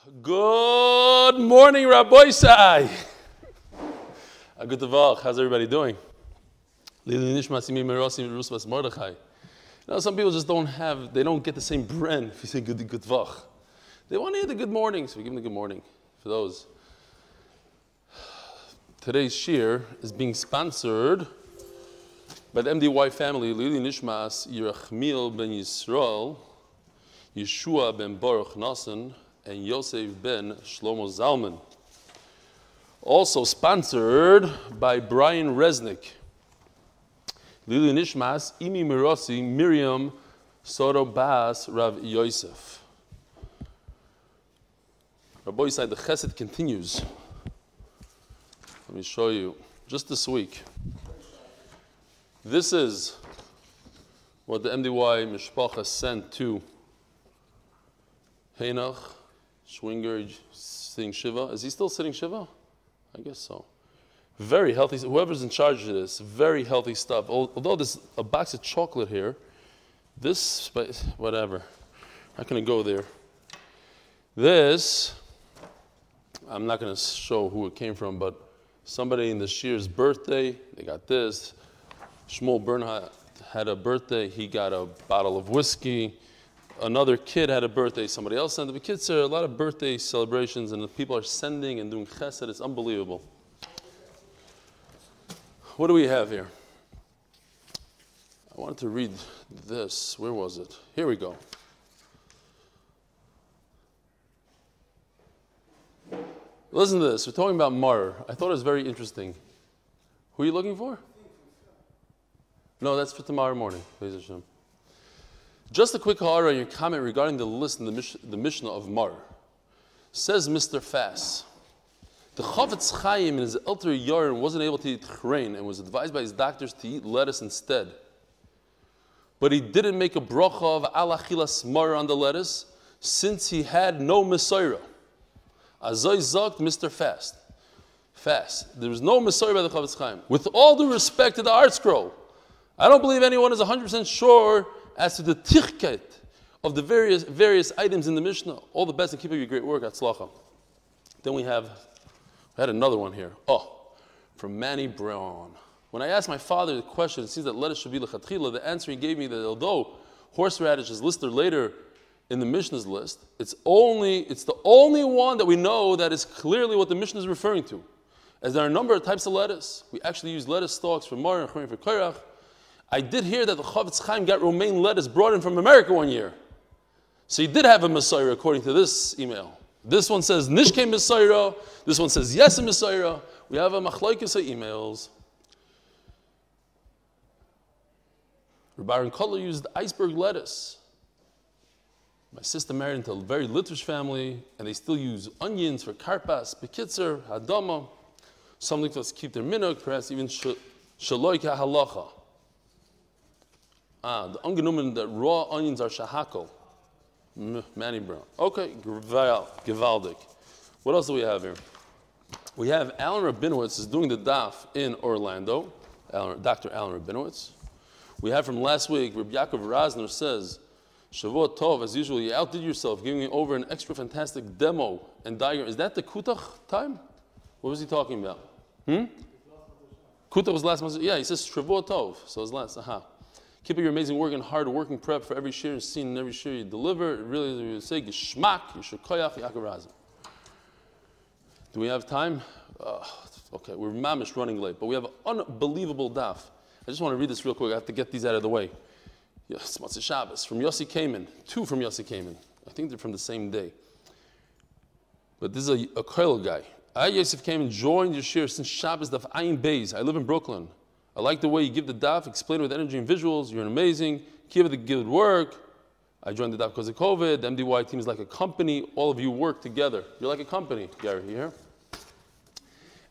Good morning, Rabbi Sai. Good Voch. How's everybody doing? Leilui nishmat morassi. Some people just don't get the same brand if you say good Voch. They want to hear the good morning, so we give them the good morning for those. Today's shir is being sponsored by the MDY family, Leilui nishmas Yerachmiel ben Yisroel, Yehoshua ben Boruch Nosson, and Yosef ben Shlomo Zalman. Also sponsored by Brian Resnick. Leilui nishmas morassi Miriam Soto bas Rav Yosef. Rabbi said the chesed continues. Let me show you. Just this week. This is what the MDY Mishpacha sent to Heinach, Schwinger, sitting Shiva. Is he still sitting Shiva? I guess so. Very healthy. Whoever's in charge of this, very healthy stuff. Although there's a box of chocolate here, this, whatever. Not going to go there. This, I'm not going to show who it came from, but somebody in the Shir's birthday, they got this. Shmuel Bernhardt had a birthday. He got a bottle of whiskey. Another kid had a birthday. Somebody else sent the kids. There are a lot of birthday celebrations, and the people are sending and doing chesed. It's unbelievable. What do we have here? I wanted to read this. Where was it? Here we go. Listen to this. We're talking about mar. I thought it was very interesting. Who are you looking for? No, that's for tomorrow morning. Just a quick ha'ara on your comment regarding the list in the Mishnah of mar. Says Mr. Fass, the Chavetz Chaim in his elder yarn wasn't able to eat chrein and was advised by his doctors to eat lettuce instead. But he didn't make a bracha of al achilas mar on the lettuce since he had no mesorah. Azoy zogt Mr. Fass. There was no mesorah by the Chavetz Chaim. With all due respect to the art scroll, I don't believe anyone is 100% sure as to the tichket of the various items in the Mishnah. All the best and keep up your great work, Atzlacha. Then we had another one here. From Manny Brown. When I asked my father the question, it seems that lettuce should be lechatchila. The answer he gave me that although horseradish is listed later in the Mishnah's list, it's the only one that we know that is clearly what the Mishnah is referring to. As there are a number of types of lettuce. We actually use lettuce stalks for mar and for kairach. I did hear that the Chavetz Chaim got romaine lettuce brought in from America one year. So he did have a Messiah according to this email. This one says Nishke Messiah. This one says yes Messiah. We have a machlokes of emails. Rabbi Kotler used iceberg lettuce. My sister married into a very Litvish family, and they still use onions for karpas, bekitzer, hadama, something to keep their minhag, perhaps even shaloika halacha. The ungenommen that raw onions are shahakol. Manny Brown. Okay, gewaldig. What else do we have here? We have Alan Rabinowitz is doing the daf in Orlando. Dr. Alan Rabinowitz. We have from last week, Rabbi Yaakov Razner says, Shavuot Tov, as usual, you outdid yourself, giving me over an extra fantastic demo and diagram. Is that the Kutach time? What was he talking about? Kutach was last month. Yeah, he says Shavuot Tov. So it's last. Keep up your amazing work and hard working prep for every shir seen and every shir you deliver. It really is say Geshmak, Yishokoyach, Yaakov Razner. Do we have time? Okay, we're mamish running late, but we have an unbelievable daf. I just want to read this real quick. I have to get these out of the way. Yes, Matzah Shabbos from Yossi Kamen. Two from Yossi Kamen. I think they're from the same day. But this is a koil guy. I, Yosef Kamen, joined your shir since Shabbos Daf Ayin Beis. I live in Brooklyn. I like the way you give the daf, explain it with energy and visuals. You're amazing. Keep up the good work. I joined the daf because of COVID. The MDY team is like a company. All of you work together. You're like a company, Gary, you hear?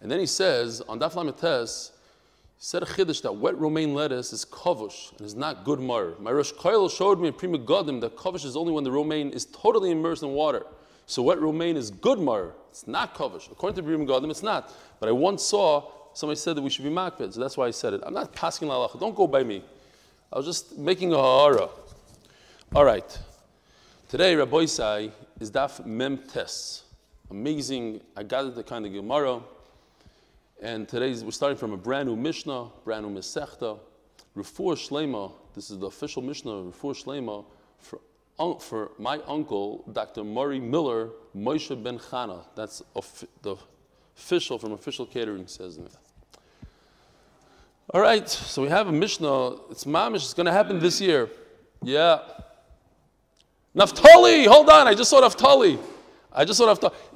And then he says, on Daf Lametes, he said a chiddush that wet romaine lettuce is kavush and is not good mar. My Rosh Koil showed me in Prima Godim that kavush is only when the romaine is totally immersed in water. So wet romaine is good mar. It's not kavush. According to Prima Godim, it's not. But I once saw somebody said that we should be makpid, so that's why I said it. I'm not passing halacha. Don't go by me. I was just making a ha'ara. All right. Today, Rabbi Sai, is Daf Mem Tes. Amazing. I gathered the kind of Gemara. And today we're starting from a brand new Mishnah, brand new Masechta. Refuah Shlema, this is the official Mishnah, Refuah Shlema, for my uncle, Dr. Murray Miller, Moshe Ben Chana. That's the official from Official Catering says in it. All right, so we have a Mishnah. It's mamish. It's going to happen this year. Yeah. Naftali, hold on. I just saw Naftali.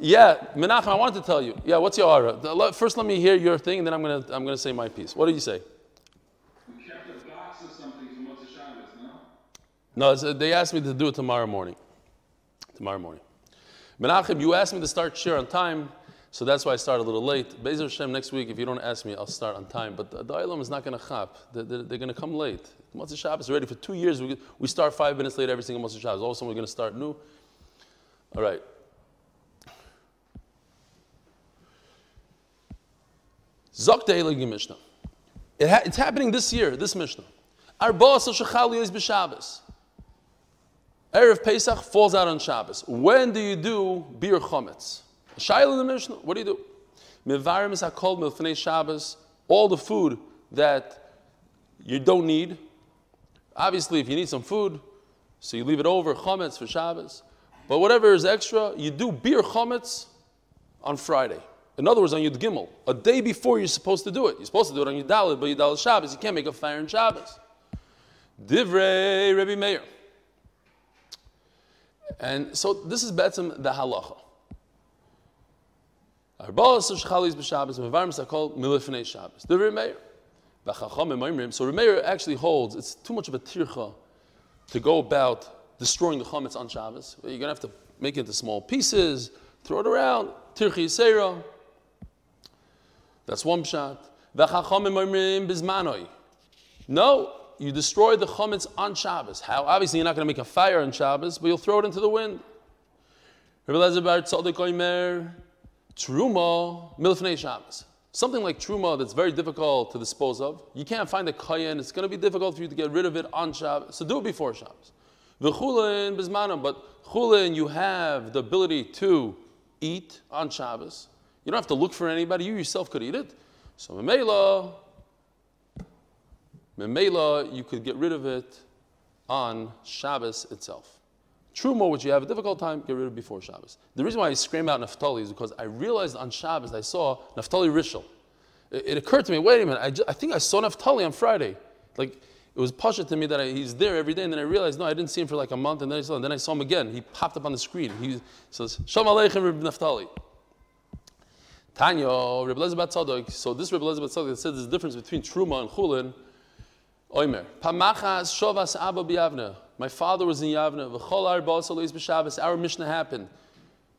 Yeah, Menachem, I wanted to tell you. Yeah, what's your aura? First, let me hear your thing, and then I'm gonna say my piece. What did you say? We kept a box or something for Motzei Shabbos, No, no? they asked me to do it tomorrow morning. Menachem, you asked me to start share on time, so that's why I started a little late. Be'ezer Hashem, next week, if you don't ask me, I'll start on time. But the Olam is not going to chap. They're going to come late. Motzei Shabbos is ready for 2 years. We start 5 minutes late every single Motzei Shabbos. All of a sudden, we're going to start new. All right. Zok De'elegi Mishnah. It's happening this year, this Mishnah. Arba Asal Shechal Yois B'Shabbos. Erev Pesach falls out on Shabbos. When do you do Bir Chometz? Shaila in the Mishnah, what do you do? Mevarim is hakol milfnei Shabbos. All the food that you don't need. Obviously, if you need some food, so you leave it over, Chometz for Shabbos. But whatever is extra, you do Bir Chometz on Friday. In other words, on Yud Gimel, a day before you're supposed to do it. You're supposed to do it on Yud Dalet, but Yud Dalet Shabbos, you can't make a fire on Shabbos. Divrei Rebbe Meir. And so this is Betzim the halacha. So Remeir actually holds it's too much of a tircha to go about destroying the chametz on Shabbos. You're going to have to make it into small pieces, throw it around, tircha yisera. That's one pshat. No, you destroy the chametz on Shabbos. How? Obviously, you're not going to make a fire on Shabbos, but you'll throw it into the wind. Truma milfnei Shabbos. Something like truma that's very difficult to dispose of. You can't find a kayin. It's going to be difficult for you to get rid of it on Shabbos. So do it before Shabbos. V'chulin bizmanam, but chulin you have the ability to eat on Shabbos. You don't have to look for anybody. You yourself could eat it. So memela, you could get rid of it on Shabbos itself. Truma, which you have a difficult time, get rid of before Shabbos. The reason why I scream out Naftali is because I realized on Shabbos I saw Naftali Rishel. It occurred to me, wait a minute, I think I saw Naftali on Friday. Like, it was pasha to me that he's there every day, and then I realized, no, I didn't see him for like a month, and then I saw him again. He popped up on the screen. He says, Shalom Aleichem Reb Naftali. Tanya, Reb Eliezer Bat Tzadok. So this Reb Eliezer Bat Tzadok says there's a difference between Truma and Chulin. Oimer. Pamachas Shovas Abba B'Yavne. My father was in Yavne. V'chol Arba Asal Yois B'Shabbos. Our Mishnah happened.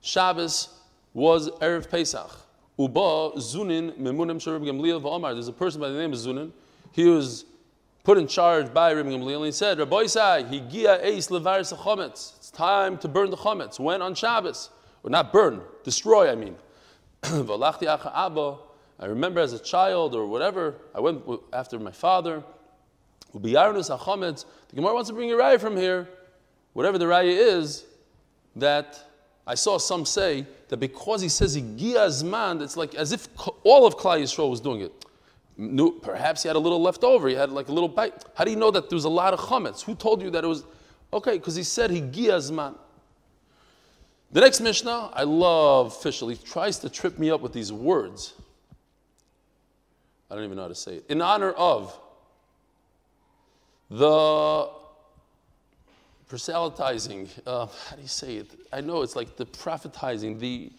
Shabbos was Erev Pesach. Uba Zunin Memunim Shel Reb Gamliel v'Omar. There's a person by the name of Zunin. He was put in charge by Reb Gamliel, and he said, Rabbi Isai, Higia Eis Levaris HaChometz. It's time to burn the Chometz. When? On Shabbos. Or not burn, destroy, I mean. V'alachti Acha Abba. I remember as a child or whatever, I went after my father. The Gemara wants to bring a raya from here, whatever the raya is, that I saw some say that because he says Higia Zman, it's like as if all of Klal Yisrael was doing it. Perhaps he had a little left over, he had like a little bite. How do you know that there was a lot of chametz? Who told you that it was? Okay, because he said Higia Zman. The next Mishnah, I love Fischel. He tries to trip me up with these words. I don't even know how to say it. In honor of the proselytizing, how do you say it? I know it's like the prophetizing, the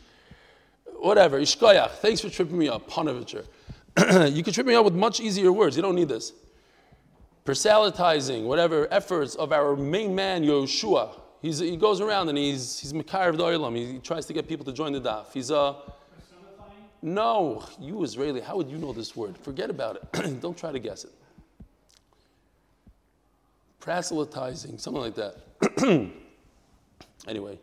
whatever, ishkoyach. Thanks for tripping me up, Panovitcher. You can trip me up with much easier words. You don't need this. Proselytizing, whatever efforts of our main man, Yehoshua. He goes around and he's Mekar of the Olam. He tries to get people to join the Daf. He's no, you Israeli, how would you know this word? Forget about it. Don't try to guess it. Proselytizing, something like that. Anyway,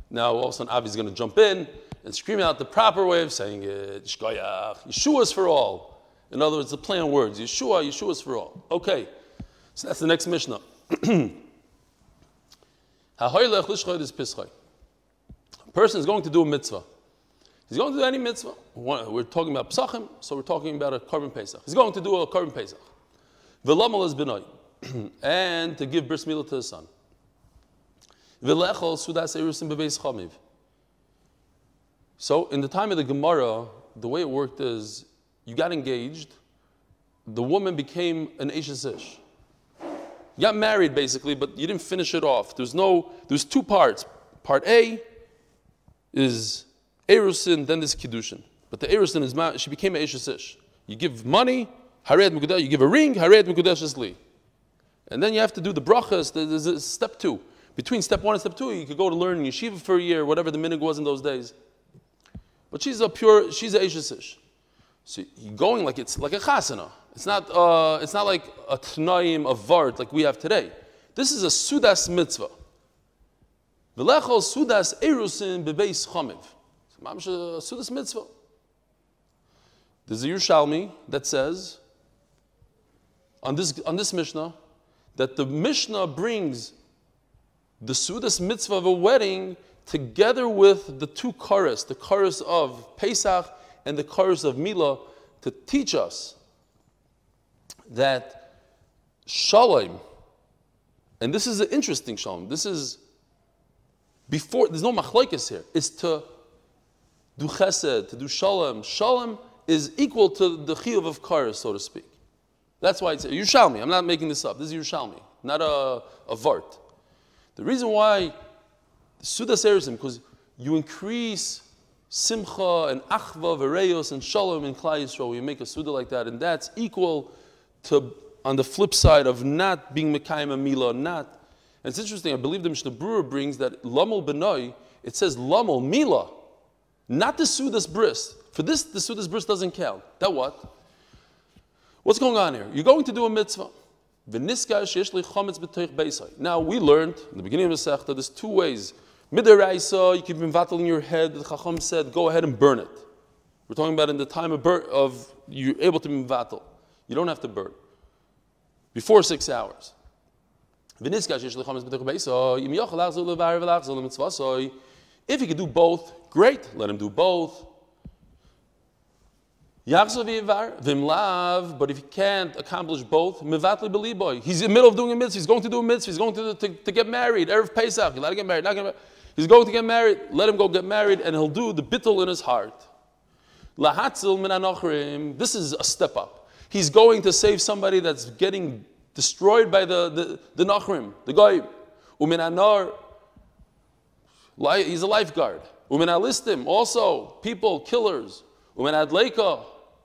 now all of a sudden Avi's going to jump in and scream out the proper way of saying it. Shkoyach, Yeshua's for all. In other words, the play on words. Yeshua's for all. Okay, so that's the next Mishnah. A person is going to do a mitzvah. He's going to do any mitzvah. We're talking about Pesachim, so we're talking about a Korban Pesach. He's going to do a Korban Pesach. V'lamal is b'nai, and to give bris milah to his son. V'lechol sudas erusim bebeis chamiv. So in the time of the Gemara, the way it worked is, you got engaged, the woman became an Eishes Ish. You got married basically, but you didn't finish it off. There's two parts. Part A is Erusin, then there's Kiddushin. But the Erusin is, she became an Eishes Ish. You give money, Hared Mekudesh, you give a ring, Hared Mekudesh is Li. And then you have to do the brachas, there's a step 2. Between step 1 and step 2, you could go to learn yeshiva for a year, whatever the minhag was in those days. But she's a Eishes Ish. So you're going like it's like a chasana. It's not like a tnaim, a vart like we have today. This is a sudas mitzvah. V'lechol sudas erusin bebeis chamiv. It's a sudas mitzvah. There's a Yerushalmi that says on this Mishnah that the Mishnah brings the sudas mitzvah of a wedding together with the two chorus, the chorus of Pesach and the chorus of Milah, to teach us that Shalom, and this is an interesting Shalom, this is before, there's no machlokes here, is to do chesed, to do Shalom. Shalom is equal to the chiyuv of chorus, so to speak. That's why it's Yerushalmi. I'm not making this up. This is Yerushalmi, not a vart. The reason why Sudas Erusim, because you increase simcha and achva, vereyos, and shalom in Klal Yisrael. You make a suda like that, and that's equal to, on the flip side of not being mekayim a milah, not. And it's interesting, I believe the Mishnah Berurah brings that lamol benoi, it says lamol milah, not the sudas bris. For this, the sudas bris doesn't count. That what? What's going on here? You're going to do a mitzvah. Now, we learned in the beginning of the Sechta, there's two ways. Midaraisa, you keep mevatel in your head. The Chacham said, go ahead and burn it. We're talking about in the time of you're able to be mevatel. You don't have to burn. Before 6 hours. If he could do both, great, let him do both. But if he can't accomplish both, he's in the middle of doing a mitzvah, he's going to do a mitzvah, he's going to get married, Erev Pesach, you let him get married, not get married. He's going to get married, let him go get married, and he'll do the bittul in his heart. This is a step up. He's going to save somebody that's getting destroyed by the nachrim, the goyim. He's a lifeguard. Listim, also, people, killers.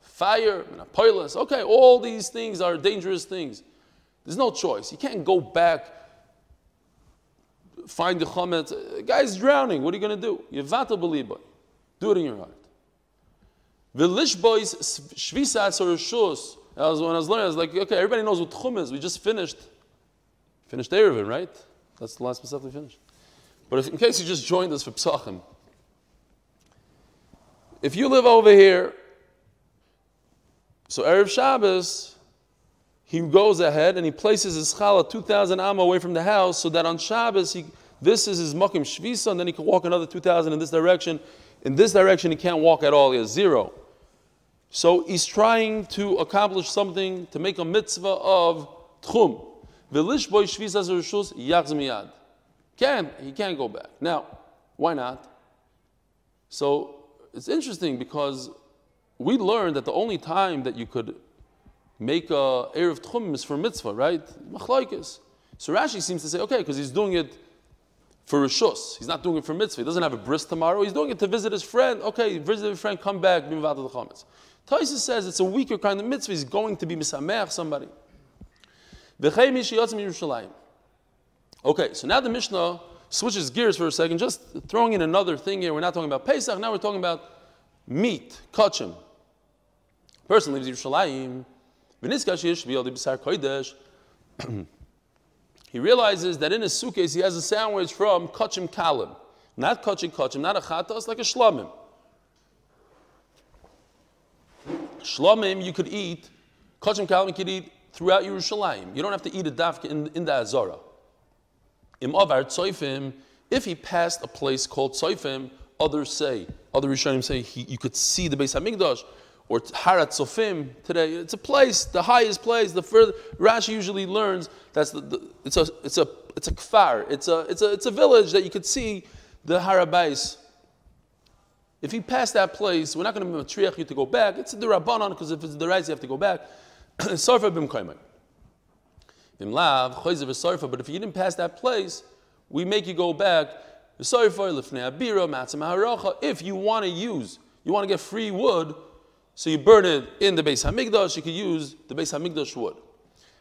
Fire, okay, all these things are dangerous things. There's no choice. You can't go back, find the chametz. The guy's drowning. What are you going to do? Yevatel b'liboy. Do it in your heart. V'lishbois shvisat or shus. When I was learning, I was like, okay, everybody knows what tchum is. We just finished Erevin, right? That's the last Pesach we finished. But in case you just joined us for Pesachim, if you live over here, so Erev Shabbos, he goes ahead and he places his challah 2,000 amma away from the house, so that on Shabbos, this is his makim shvisa, and then he can walk another 2,000 in this direction. In this direction, he can't walk at all. He has 0. So he's trying to accomplish something, to make a mitzvah of tchum. V'lish boy shvisa zershus yachz miyad. He can't go back. Now, why not? So it's interesting because we learned that the only time that you could make a Erev Tchum is for mitzvah, right? Machlaikis. So Rashi seems to say, okay, because he's doing it for Rishus. He's not doing it for mitzvah. He doesn't have a bris tomorrow. He's doing it to visit his friend. Okay, visit his friend, come back, be mivad the chametz. Taisa says it's a weaker kind of mitzvah. He's going to be misameach somebody. Okay, so now the Mishnah switches gears for a second, just throwing in another thing here. We're not talking about Pesach, now we're talking about meat, kachim. Person leaves Yerushalayim. He realizes that in his suitcase he has a sandwich from kachim kalim. Not kachim, not a chatas, like a shlomim. Shlomim you could eat, kachim kalim you could eat throughout Yerushalayim. You don't have to eat a daf in the Azara. Im avar tzoifim If he passed a place called Tzofim, other Rishonim say you could see the Beis Hamikdash, or Harat Tzofim today. It's a place, the highest place. The further Rashi usually learns that's it's a kfar. It's a village that you could see the Harabais. If you pass that place, we're not going to matriach you to go back. It's the Rabbanon, because if it's the right, you have to go back. Sarfa bim kaimai. Bim lav choyzer v'sarfa. But if you didn't pass that place, we make you go back. V'sarfa lifnei abira matzim haracha. If you want to get free wood, so you burn it in the Beis Hamikdash. You could use the Beis Hamikdash wood.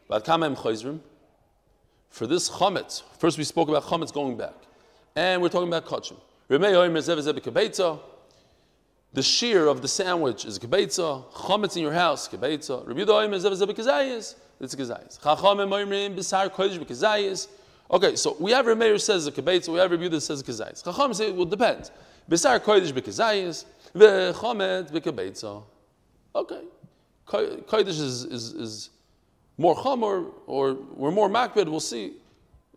But kamem choyzrim. For this chametz, first we spoke about chametz going back, and we're talking about kachim. Remei oimer zev zev kibetza. The shear of the sandwich is kibetza. Chametz in your house kibetza. Rabbi Yehuda oimer zev zev kazayis. It's kazayis. Chachamim oimrim b'sar kodesh b'kazayis. Okay, so we have Rameir says a kibetza. We have Rabbi Yehuda says kazayis. Chachamim say, well, depends. B'sar kodesh b'kazayis. V'chametz b'kibetza. Okay, kodesh is more chamor, or we're more makbid. We'll see.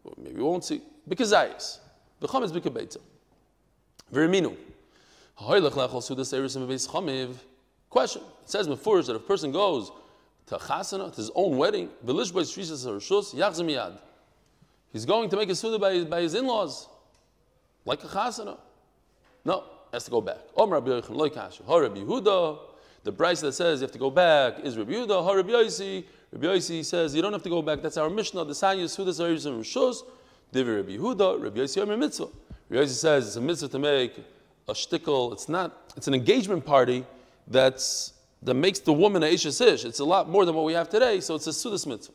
Or maybe we won't see. B'kazayis. V'chametz b'kibetza. V'riminu. Question. It says before that if a person goes to chasana, to his own wedding, he's going to make a suda by his in-laws, like a chasana. No, has to go back. The Bryce that says you have to go back is Rabbi Yehuda. Rabbi Yosef says you don't have to go back. That's our Mishnah. The Sanya Suda Saris and Rishos. Divi Rabbi Yehuda. Rabbi Yosef Yomer Mitzvah. Rabbi Yosef says it's a mitzvah to make a shtickle. It's an engagement party that makes the woman a ishes ish. It's a lot more than what we have today, so it's a sudas mitzvah.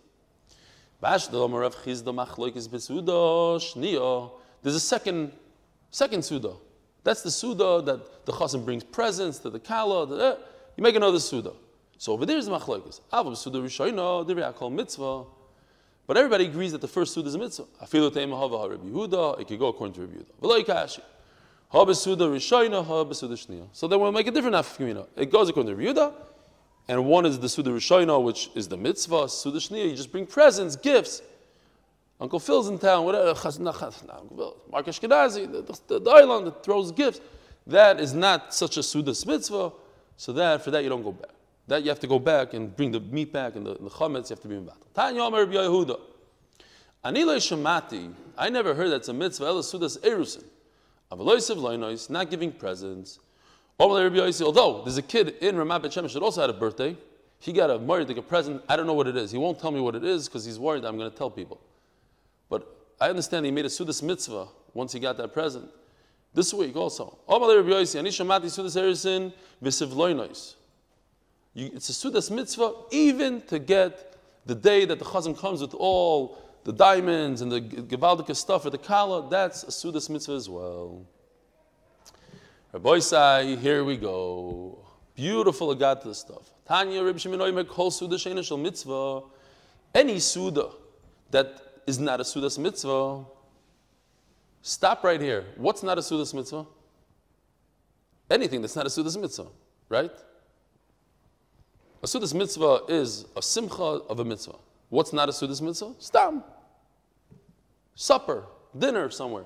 There's a second suda. That's the suda that the chassan brings presents to the kala. You make another suda. So over there is the machlokes. Avam suda rishayna divrei akol mitzvah. But everybody agrees that the first suda is a mitzvah. Afilu teima hava Rabbi Yehuda. It could go according to Rabbi Yehuda. V'lo yikashi. So then we'll make a different afkamina. It goes according to Yehuda, and one is the Suda Rishayna, which is the mitzvah. Suda Shniya, you just bring presents, gifts. Uncle Phil's in town, whatever. Mark Ashkenazi, the island that throws gifts. That is not such a Suda mitzvah. So for that you don't go back. That you have to go back and bring the meat back and the chametz. You have to be in battle. Tanya Omer Rabbi Yehuda. Anilei Shemati. I never heard that's a mitzvah. Ela Sudas Erusin. Not giving presents. Although there's a kid in Ramat Bet Shemesh that also had a birthday, he got a married present. I don't know what it is. He won't tell me what it is because he's worried I'm going to tell people. But I understand he made a sudas mitzvah once he got that present. This week also. It's a sudas mitzvah even to get the day that the chazan comes with all the diamonds and the gewaldige stuff for the kala. That's a sudas mitzvah as well. Rabbi Sai, here we go. Beautiful agata stuff. Tanya Reb Shimon Oimer kol suda sheina shel mitzvah. Any suda that is not a sudas mitzvah. Stop right here. What's not a sudas mitzvah? Anything that's not a sudas mitzvah, right? A sudas mitzvah is a simcha of a mitzvah. What's not a sudas mitzvah? Stam. Supper, dinner somewhere.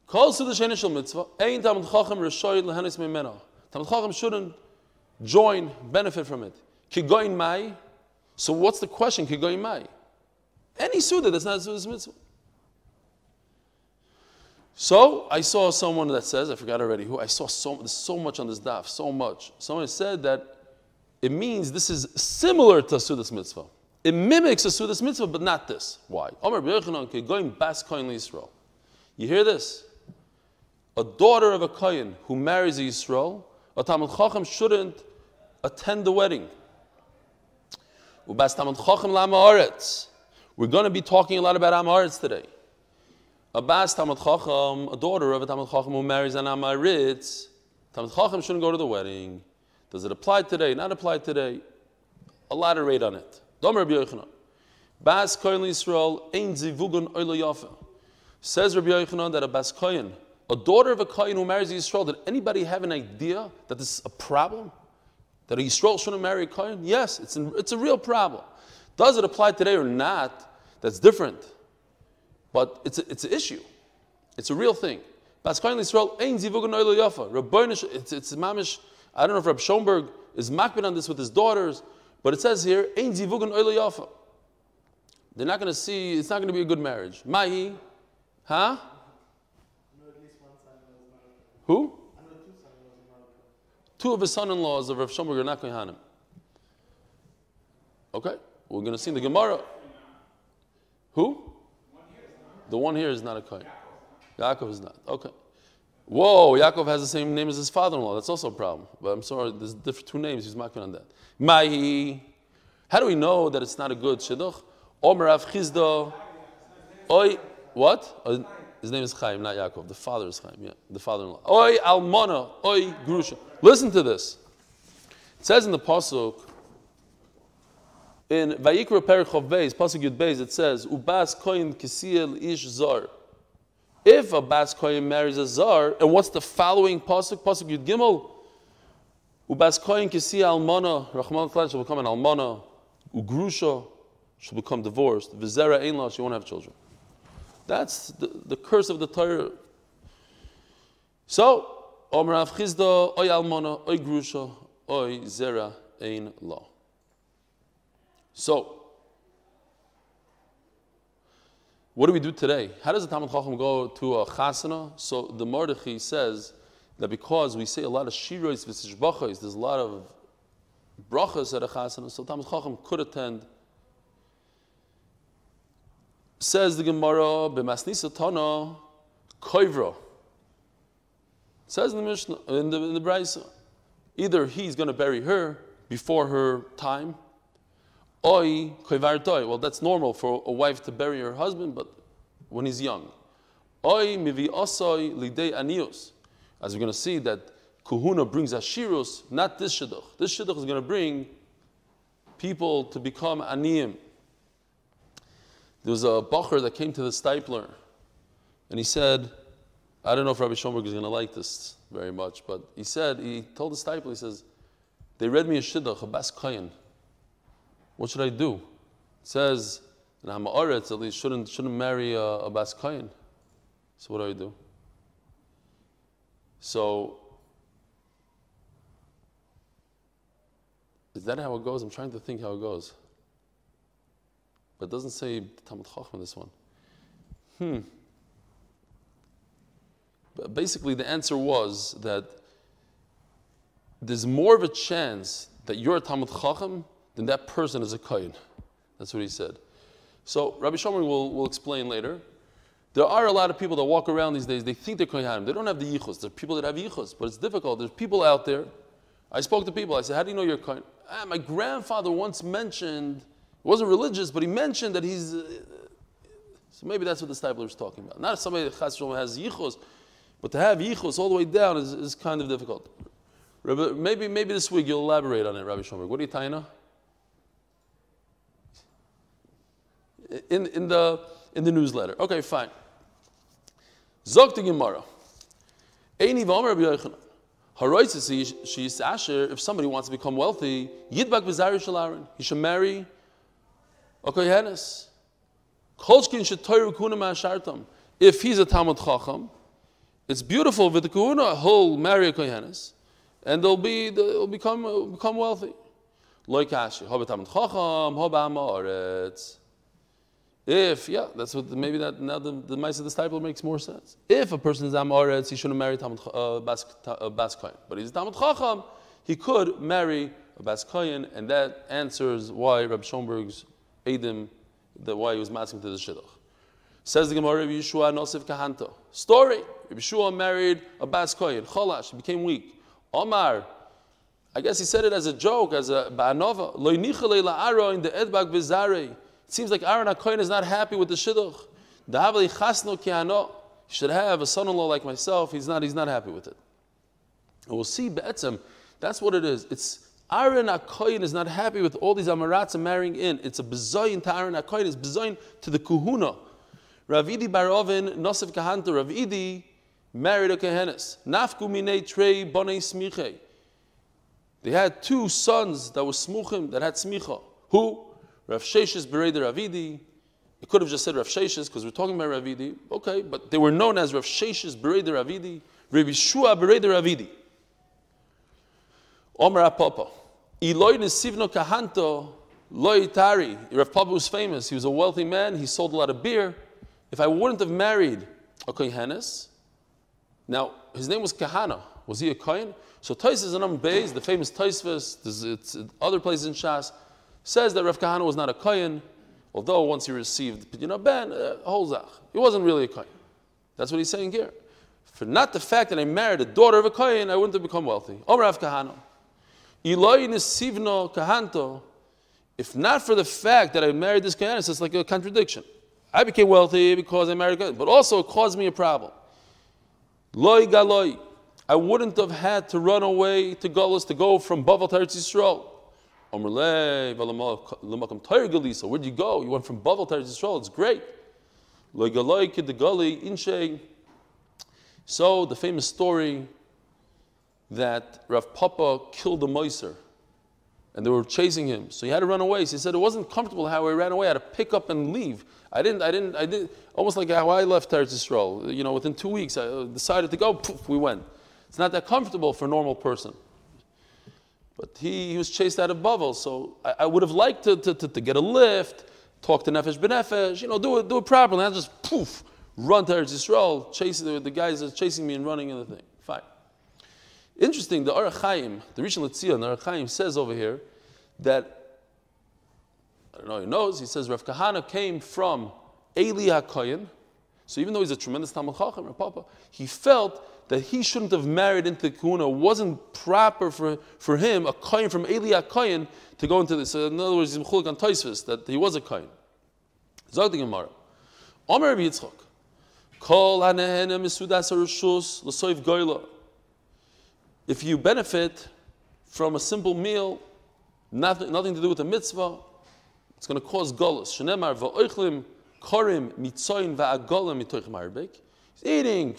Kol sudas sheina shel mitzvah. Ein Talmid Chacham reshoy lehanis mimena. Talmid Chacham shouldn't benefit from it. Kigoyin mai. So what's the question? Kigoyin mai. Any suda that's not a sudas mitzvah. So I saw someone that says, I forgot already who, there's so much on this daf, so much. Someone said that it means this is similar to a sudas mitzvah. It mimics a sudas mitzvah, but not this. Why? You hear this? A daughter of a kohen who marries a Yisroel, a Talmid Chacham shouldn't attend the wedding. We're going to be talking a lot about Am Haaretz today. A bas Talmid Chacham, a daughter of a Talmid Chacham who marries an Am Haaretz, Talmid Chacham shouldn't go to the wedding. Does it apply today? Not apply today. A lot of rate on it. Domer Rabbi Yochanan. Bas Kohen Yisroel ein zivugun oilo yafa. Says Rabbi Yochanan that a bas Kohen, a daughter of a Kohen who marries a Yisroel, did anybody have an idea that this is a problem? That a Yisroel shouldn't marry a Kohen? Yes, it's a real problem. Does it apply today or not? That's different. But it's an issue. It's a real thing. Bas Kohen Yisroel ein zivugan oilo yafa. It's mamish. I don't know if Rab Schomburg is makbid on this with his daughters, but it says here ein zivugan oilo yafa. They're not going to see. It's not going to be a good marriage. Mahi, huh? Who? Two of his son-in-laws of Rav Schomburg are not kohanim. Okay, we're going to see in the Gemara. Who? The one here is not a kohen. Yaakov is not. Okay. Whoa, Yaakov has the same name as his father-in-law. That's also a problem. But I'm sorry, there's two names. He's marking on that. Mahi. How do we know that it's not a good shidduch? Omer Rav Chizda. Oi. What? His name is Chaim, not Yaakov. The father is Chaim. Yeah, the father-in-law. Oi almona. Oi grusha. Listen to this. It says in the pasuk in Vayikra Perek Chav Beis, pasuk Yud Beis, it says Ubas kohen kisiel ish zar. If a bas kohen marries a zar, and what's the following pasuk? Pasuk Yud Gimel. Ubas kohen kisiel almana. Rachman Tlan shall become an almana. Ugrusha shall become divorced. V'zera ein la, she won't have children. That's the curse of the Torah. So, Omer Rav Chizda, oy almona, oy grusha, oy zera ein la. So, what do we do today? How does a Talmud Chacham go to a chasana? So the Mordechai says that because we say a lot of shirois v'sishbachos, there's a lot of brachas at a chasana, so Talmud Chacham could attend. Says the Gemara, b'masnisa tana koivra. Says in the Mishnah, in the Brisa, either he's going to bury her before her time, oi koivartoi. Well, that's normal for a wife to bury her husband, but when he's young. Oi mivi osoi lidei anius. As we're going to see that Kuhuna brings ashirus, not this shidduch. This shidduch is going to bring people to become aniyim. There was a bacher that came to the stipler, and he said, I don't know if Rabbi Schomburg is going to like this very much, but he told the stipler, he says, they read me a shidduch, a bas kohen. What should I do? It says, in Hamaretz at least, shouldn't marry a bas kohen. So what do? So, is that how it goes? I'm trying to think how it goes. But it doesn't say Talmud Chacham in this one. But basically, the answer was that there's more of a chance that you're a Talmud Chacham than that person is a kohen. That's what he said. So Rabbi Shomer will explain later. There are a lot of people that walk around these days, they think they're kohanim. They don't have the yichus. There are people that have yichus, but it's difficult. There's people out there. I spoke to people. I said, how do you know you're a kohen? My grandfather once mentioned, he wasn't religious, but he mentioned that he's... so maybe that's what the stipler is talking about. Not somebody that has yichus, but to have yichus all the way down is kind of difficult. Maybe this week you'll elaborate on it, Rabbi Shomer. What are you tying up? In the newsletter. Okay, fine. Zog the Gemara. Eini v'omer Rabbi Yochanan. Haroitzes she's asher. If somebody wants to become wealthy, yidbak v'zari shel Aaron. He should marry a kohenes. Kolshkin shetoyru kuna ma'ashartam. If he's a Talmud Chacham, it's beautiful with the kahuna. He'll marry a kohenes, and they'll become wealthy. Like Ashi, ha b'Talmud Chacham, ha b'Hamaretz. If, that's what, maybe that now the Maisa of the stipler makes more sense. If a person is Amoretz, he shouldn't marry a Bas Kohen. But he's Talmud Chacham, he could marry a Bas Kohen, and that answers why Reb Schomburg's Eidim, why he was masking to the Shidduch. Says the Gemara, Rabbi Yeshua Nosif Kahanto. Story, Rabbi Yeshua married a Bas Kohen, Cholash, he became weak. Omar, I guess he said it as a joke, as a Ba'anova. Lo ynichalei la'aro in the Edbak V'zarei. It seems like Aaron HaKohen is not happy with the shidduch. He should have a son-in-law like myself. He's not happy with it. And we'll see, be'etzem, that's what it is. It's Aaron HaKohen is not happy with all these Amaratza marrying in. It's a bezoyin to Aaron HaKohen. It's bezoyin to the kuhuna. Rav Idi bar Ovin, Nosef Kahanto. Rav Idi married a kohenes. Nafku minei trei bonei smiche. They had two sons that were smuchim, that had smicha. Who? Rav Sheshes Bereder Ravidi, It could have just said Rav Sheshes, because we're talking about Ravidi. Okay, but they were known as Rav Sheshes Berei de Ravidi, Rav Yeshua Berei de Ravidi. Omer Apapa. Eloi Nesivno Kahanto Loi Tari. Rav Papa was famous. He was a wealthy man. He sold a lot of beer. If I wouldn't have married a Kohenes, now his name was Kahana. Was he a Kohen? So Tosfos in Amud Beis, the famous Tosfos, it's other places in Shas, says that Rav Kahana was not a Kohen, although once he received Ben, Holzach, he wasn't really a Kohen. That's what he's saying here. For not the fact that I married a daughter of a Kohen, I wouldn't have become wealthy. Omer Rav Kahana. Eloi Nesivno Kahanto. If not for the fact that I married this Kohenes, it's like a contradiction. I became wealthy because I married a Kohen, but also it caused me a problem. Loi Galoi. I wouldn't have had to run away to Golos to go from Bavel to Eretz Yisroel. Where'd you go? You went from Bavel to Eretz Yisroel. It's great. So the famous story that Rav Papa killed a Moiser and they were chasing him. So he had to run away. So he said it wasn't comfortable how I ran away. I had to pick up and leave. I did almost like how I left Eretz Yisroel. Within 2 weeks I decided to go, poof, we went. It's not that comfortable for a normal person. But he was chased out of Bavel, so I would have liked to get a lift, talk to Nefesh B'Nefesh, do it properly, not just poof, run to Eretz Yisrael, chase the guys that are chasing me and running in the thing. Fine. Interesting, the Orach Chaim, the Rishon LeZion, the Orach Chaim says over here that, I don't know, he knows, he says Rav Kahana came from Eli HaKoyen, so even though he's a tremendous Talmid Chacham, Rav Papa, he felt that he shouldn't have married into Kahuna. It wasn't proper for him, a Kohen from Eli HaKoyen, to go into this. So in other words, he's Mechulek on Tosfos, that he was a Kohen. Zog the Gemara. Omer Rabbi Yitzchak. Kol hanehene misudas harushus l'soif goyla. If you benefit from a simple meal, nothing to do with a mitzvah, it's going to cause golus. Shenemar va'oichlim korim mitzoin va'agolim mitoich marbek. He's eating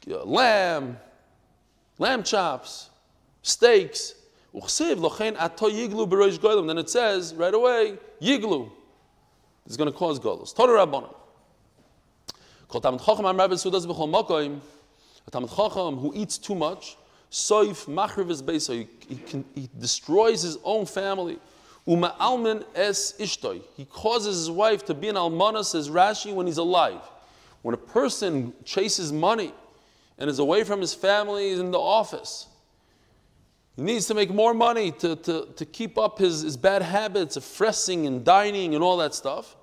lamb chops, steaks. Then it says right away, yiglu. It's going to cause golus. Torah Rabbanon. A Talmid Chacham who eats too much, soif machriv es beiso, he destroys his own family. Uma'almin es ishtoi. He causes his wife to be an almana, says Rashi, when he's alive. When a person chases money and is away from his family, he's in the office. He needs to make more money to keep up his bad habits of fressing and dining and all that stuff.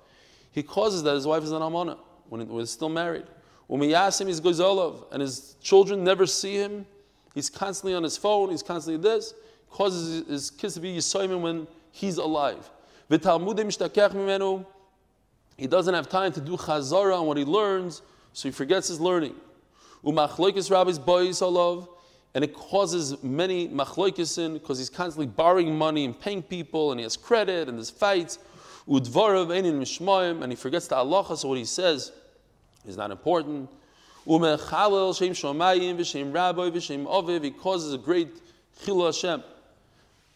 He causes that his wife is an almana when he's still married. Umiyasim is gozolov, and his children never see him. He's constantly on his phone. He's constantly this. Causes his kids to be yisoyim when he's alive. He doesn't have time to do chazara on what he learns, so he forgets his learning. Umachloikis rabbis boys olav, and it causes many machloikisin because he's constantly borrowing money and paying people, and he has credit, and there's fights. Udvarav einin mishmoim, and he forgets the halacha, so what he says is not important. Umechalel shem shomayim v'shem rabbi v'shem aviv, he causes a great chilul Hashem.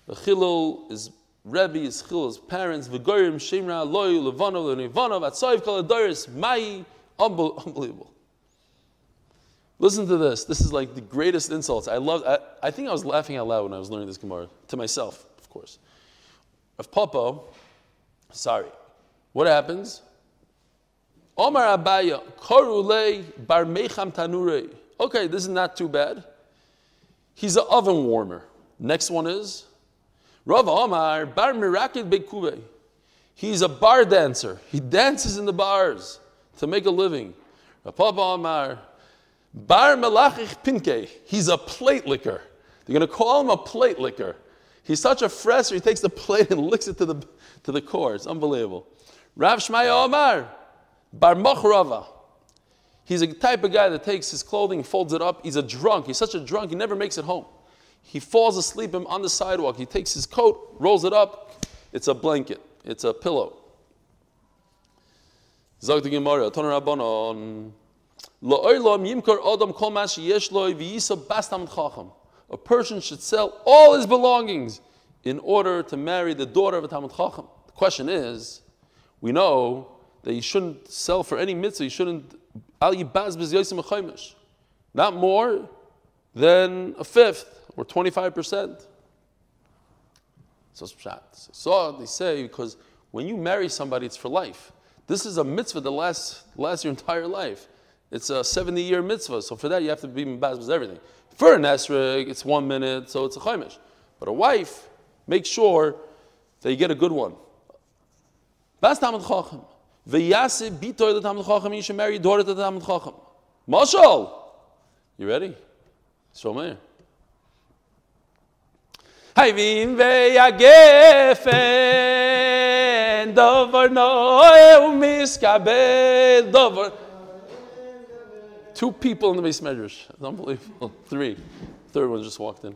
The chilul is Rebbe, is chilul his parents. V'goyim shemra loy levanov levanov atzayiv kol adoris mai. Unbelievable. Listen to this. This is like the greatest insults. I think I was laughing out loud when I was learning this Gemara. To myself, of course. Rav Papa, sorry. What happens? Omar Abaya, Korulei bar mecham tanurei. Okay, this is not too bad. He's an oven warmer. Next one is Rav Omar bar mirakid bekuvei. He's a bar dancer. He dances in the bars to make a living. Rav Papa Omar bar melachich pinke. He's a plate licker. They're going to call him a plate licker. He's such a fresser. He takes the plate and licks it to the core. It's unbelievable. Rav Shmaya Omar bar mochrava. He's a type of guy that takes his clothing, folds it up. He's a drunk. He's such a drunk, he never makes it home. He falls asleep on the sidewalk. He takes his coat, rolls it up. It's a blanket. It's a pillow. Zog the Gemara, Torah Rabbanon. Lo'olam yimkor odam kol ma sheyesh lo v'yisa bas Talmid Chacham. A person should sell all his belongings in order to marry the daughter of a Talmid Chacham. The question is, we know that you shouldn't sell for any mitzvah. You shouldn't not more than a fifth or 25%. So they say, because when you marry somebody, it's for life. This is a mitzvah that lasts your entire life. It's a 70-year mitzvah, so for that you have to be mebazbez everything. For an esrog, it's 1 minute, so it's a chaimish. But a wife, make sure that you get a good one. Bas Talmid Chacham. V'yaseh bitoy l'Talmid Chacham, you should marry your daughter to the Talmid Chacham. Mashal! You ready? Shlomo. Hayvin ve'yagefen davar no'eu miskabel davar. 2 people in the base measures. It's unbelievable. 3. Third one just walked in.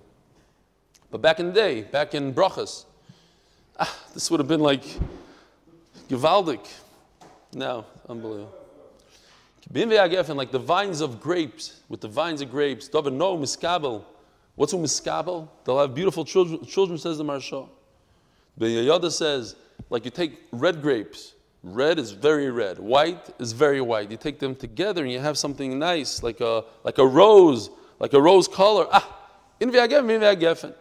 But back in the day, back in brachas, this would have been like gewaldig. No, unbelievable. Like the vines of grapes, with the vines of grapes. Davar no miskabel. What's a miskabel? They'll have beautiful children, says the Maharsha. The Yayada says, like you take red grapes. Red is very red. White is very white. You take them together and you have something nice, like a rose color. In v'yagefen.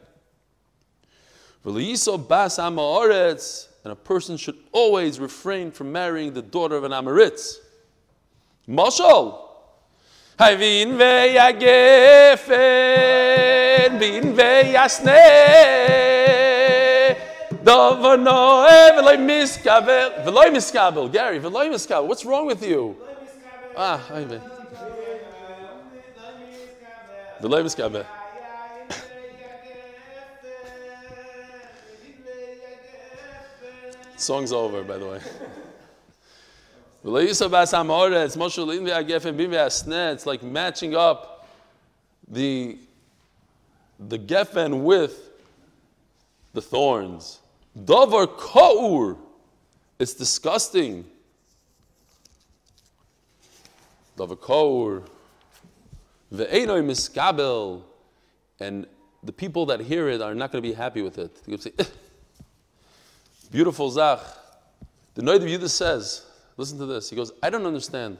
And a person should always refrain from marrying the daughter of an Amoritz. Mashal. Hayvin ve'yagefen, v'in ve'yasneh, davar no'eh v'loi miskabel. Gary, v'loi miskabel. What's wrong with you? Hayvin. V'loi miskabel. Song's over, by the way. It's like matching up the gefen with the thorns. Davar ka'ur. It's disgusting. Davar ka'ur. Ve'enoi miskabel. And the people that hear it are not going to be happy with it. They're going to say, beautiful zach. The Noid of Yudah says, listen to this. He goes, I don't understand.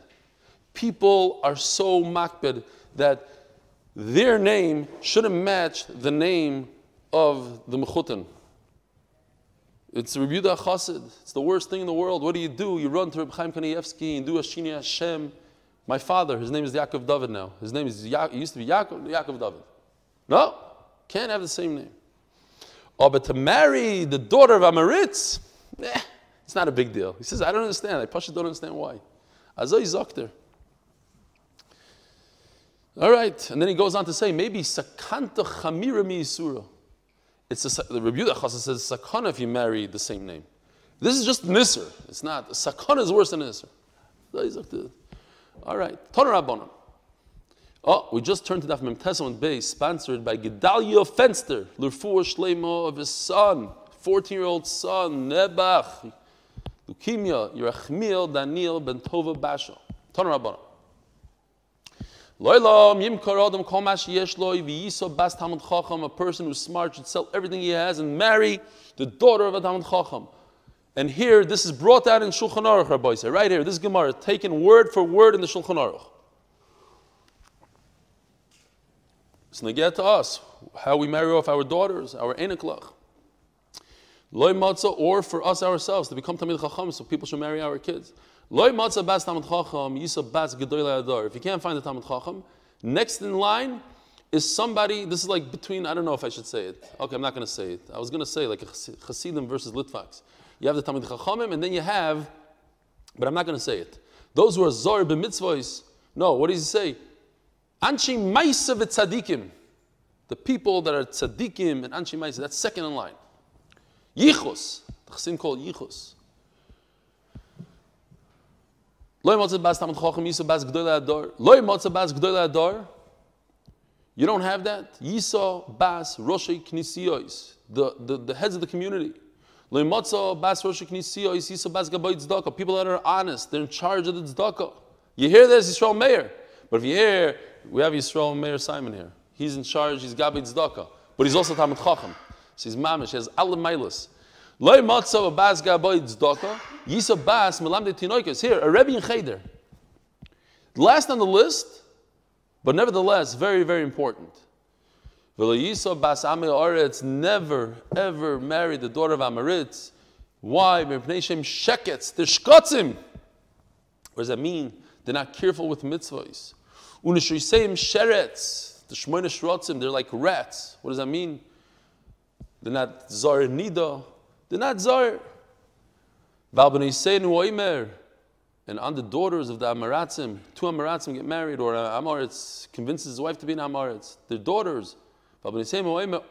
People are so makbid that their name shouldn't match the name of the mechutin. It's Rabbi Yudah Chassid. It's the worst thing in the world. What do? You run to Reb Chaim Kanievsky and do Ashini Hashem. My father, his name is Yaakov David now. His name is, it used to be Yaakov David. No, can't have the same name. Oh, but to marry the daughter of Amoritz, it's not a big deal. He says, I don't understand. I don't understand why. Azoi Zokter. All right. And then he goes on to say, maybe Sakanta Chamira Mi Yisura. The Rabbi Yudah Chassid says, Sakana if you marry the same name. This is just Nisr. It's not. Sakana is worse than Nisr. All right. Torah Rabbanon. Oh, we just turned to Daf Yomi Pesachim Daf, sponsored by Gedalia Fenster, L'Refuah Shleimo of his son, 14-year-old son, Nebach, leukemia, Yerachmiel, Daniel, Ben Tova Basha. Torah Rabbanon. Loilam Yimkar Adam Kol Mash Yesh Lo V'Yiso Bas Talmid Chacham. A person who's smart should sell everything he has and marry the daughter of a Talmid Chacham. And here, this is brought out in Shulchan Aruch, Rabbi say, right here, this Gemara, taken word for word in the Shulchan Aruch. It's neged to us, how we marry off our daughters, our eneklach. Loi matzah, or for us ourselves, to become Talmid Chacham, so people should marry our kids. Loi matzah bas Talmid Chacham, yisa bas gedoylei adar. If you can't find the Talmid Chacham, next in line is somebody, this is like between, I don't know if I should say it. Okay, I'm not going to say it. I was going to say like a Hasidim versus Litvaks. You have the Talmid Chachamim, and then you have, but I'm not going to say it. Those who are zor b'mitzvos, no, what does he say? Anshi Maisa v'tzadikim. The people that are tzadikim and Anshi Maisa, that's second in line. Yichus. The Chasim call Yichus. Loi motzah bas Talmid Chacham Yisa bas G'dolei Adar. Loi motzah bas G'dolei Adar. You don't have that? Yisa bas Roshei Knisiyos. The heads of the community. Loi motzah bas Roshei Knisiyos. Yisa bas Gaboy Tzedakah. People that are honest. They're in charge of the Tzedakah. You hear this, Yisroel Meir. But if you hear, we have Yisroel Meir Simon here. He's in charge, he's Gabi Tzedakah. But he's also Talmid Chacham. So he's mamish, he has alle meilas. Loi matzav abas gaboy tzedakah, yisa bas melamde tinoikas. Here, a Rebbe in Cheder. Last on the list, but nevertheless, very, very important. V'lo yisa bas amei aretz, never, ever married the daughter of Amoritz. Why? Mepnei shem sheketz, they're shkotzim. What does that mean? They're not careful with mitzvahs. Unishoyseim sheretz, the shmoyne shrotzim, they're like rats. What does that mean? They're not zar nida. They're not zar. And on the daughters of the Amaratzim, two Amaratzim get married, or Amoritz convinces his wife to be an Amoritz. They're daughters. Unbelievable.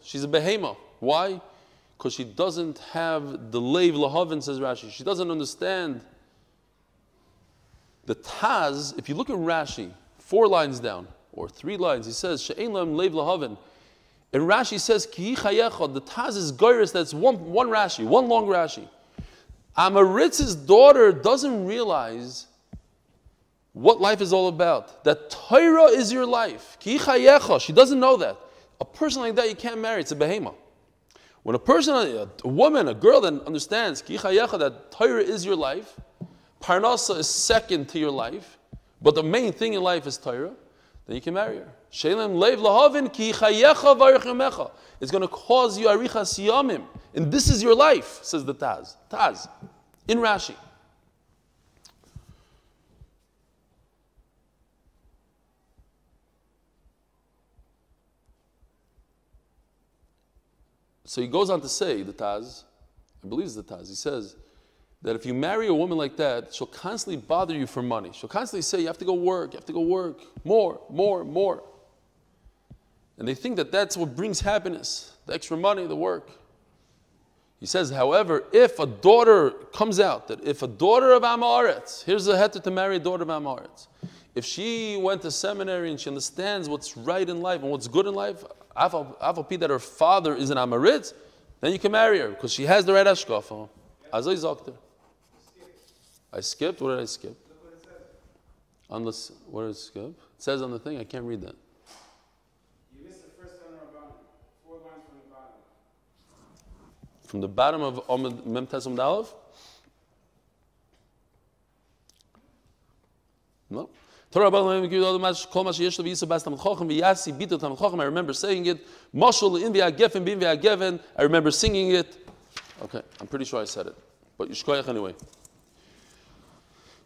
She's a behema. Why? Because she doesn't have the leiv lahavin, says Rashi. She doesn't understand the taz. If you look at Rashi, 4 lines down, or 3 lines, he says, she'ein lam leiv lahavin. And Rashi says, ki chayecha, the taz is goyrus, that's one Rashi, one long Rashi. Amaritz's daughter doesn't realize what life is all about. That Torah is your life. Ki chayecha, she doesn't know that. A person like that you can't marry, it's a behema. When a person, a woman, a girl that understands ki chayecha, that Torah is your life, parnasa is second to your life, but the main thing in life is Torah, then you can marry her. Shelem leiv lahavin ki chayecha v'arich. It's going to cause you arichas yamim, and this is your life, says the Taz. Taz, in Rashi. So he goes on to say, the Taz, I believe it's the Taz, he says that if you marry a woman like that, she'll constantly bother you for money. She'll constantly say, you have to go work, more. And they think that that's what brings happiness, the extra money, the work. He says, however, if a daughter comes out, that if a daughter of Amoritz, here's a heter to marry a daughter of Amoritz, if she went to seminary and she understands what's right in life and what's good in life, Afal that her father is an Amoritz, then you can marry her because she has the right hashkafa. Azay zakter. I skipped. What did I skip? Unless what did I skip? It says on the thing. I can't read that. You missed the first one about 4 lines From from the bottom. the bottom of Mem Tes Amud Aleph? No. I remember saying it. I remember singing it. Okay, I'm pretty sure I said it. But Yishkoyach anyway.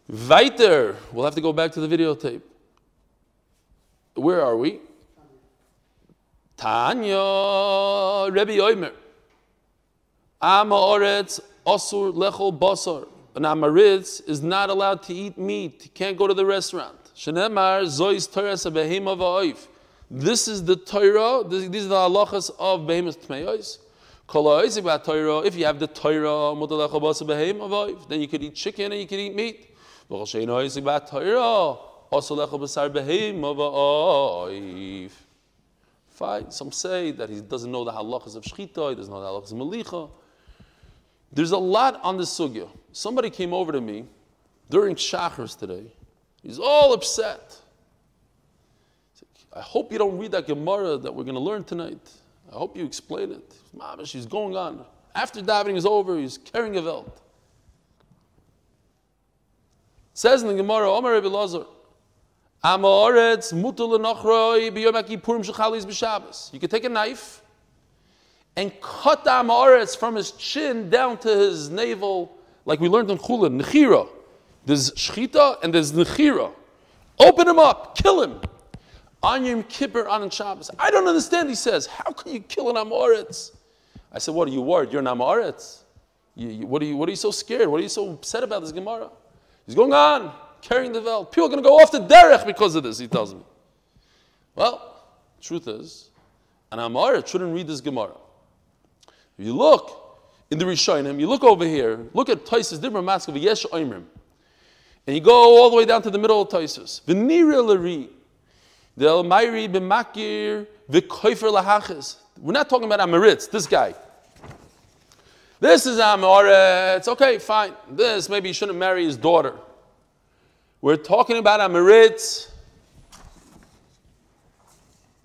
Weiter. We'll have to go back to the videotape. Where are we? Tanya Rebbe Omer. Amoritz Osur Lechol Basar. An Amoritz is not allowed to eat meat. He can't go to the restaurant. Shenemar Zois Torah Sabehema Va'oif. This is the Torah. These are the halachas of Behemoth Tmeyos. If you have the Torah, then you could eat chicken and you could eat meat. Fine. Some say that he doesn't know the halachas of shchita, he doesn't know the halachas of melicha. There's a lot on this sugya. Somebody came over to me during Shachars today. He's all upset. I hope you don't read that Gemara that we're going to learn tonight. I hope you explain it. Mama, she's going on. After davening is over, he's carrying a velt. Says in the Gemara, Omer Rebbe Lazar, Amoretz mutul lenochroi b'yom kippurim shechalis b'Shabbos. You could take a knife and cut the Amoretz from his chin down to his navel, like we learned in Chulin, Nechira. There's Shchita and there's Nechira. Open him up, kill him. On Yom Kippur, on Shabbos. I don't understand, he says. How can you kill an Amoritz? I said, what are you worried? You're an Amoritz? What are you so scared? What are you so upset about this Gemara? He's going on, carrying the veil. People are going to go off the derech because of this, he tells me. Well, truth is, an Amoritz shouldn't read this Gemara. If you look in the Rishonim, you look over here, look at Taisus, Dibra Maskav, Yesh Oimrim. And you go all the way down to the middle of Taisus. V'nira l'ri. The Almayri b'makir v'koifer lahachis. We're not talking about Amoritz, this guy. This is Amoritz. Okay, fine. This, maybe he shouldn't marry his daughter. We're talking about Amoritz.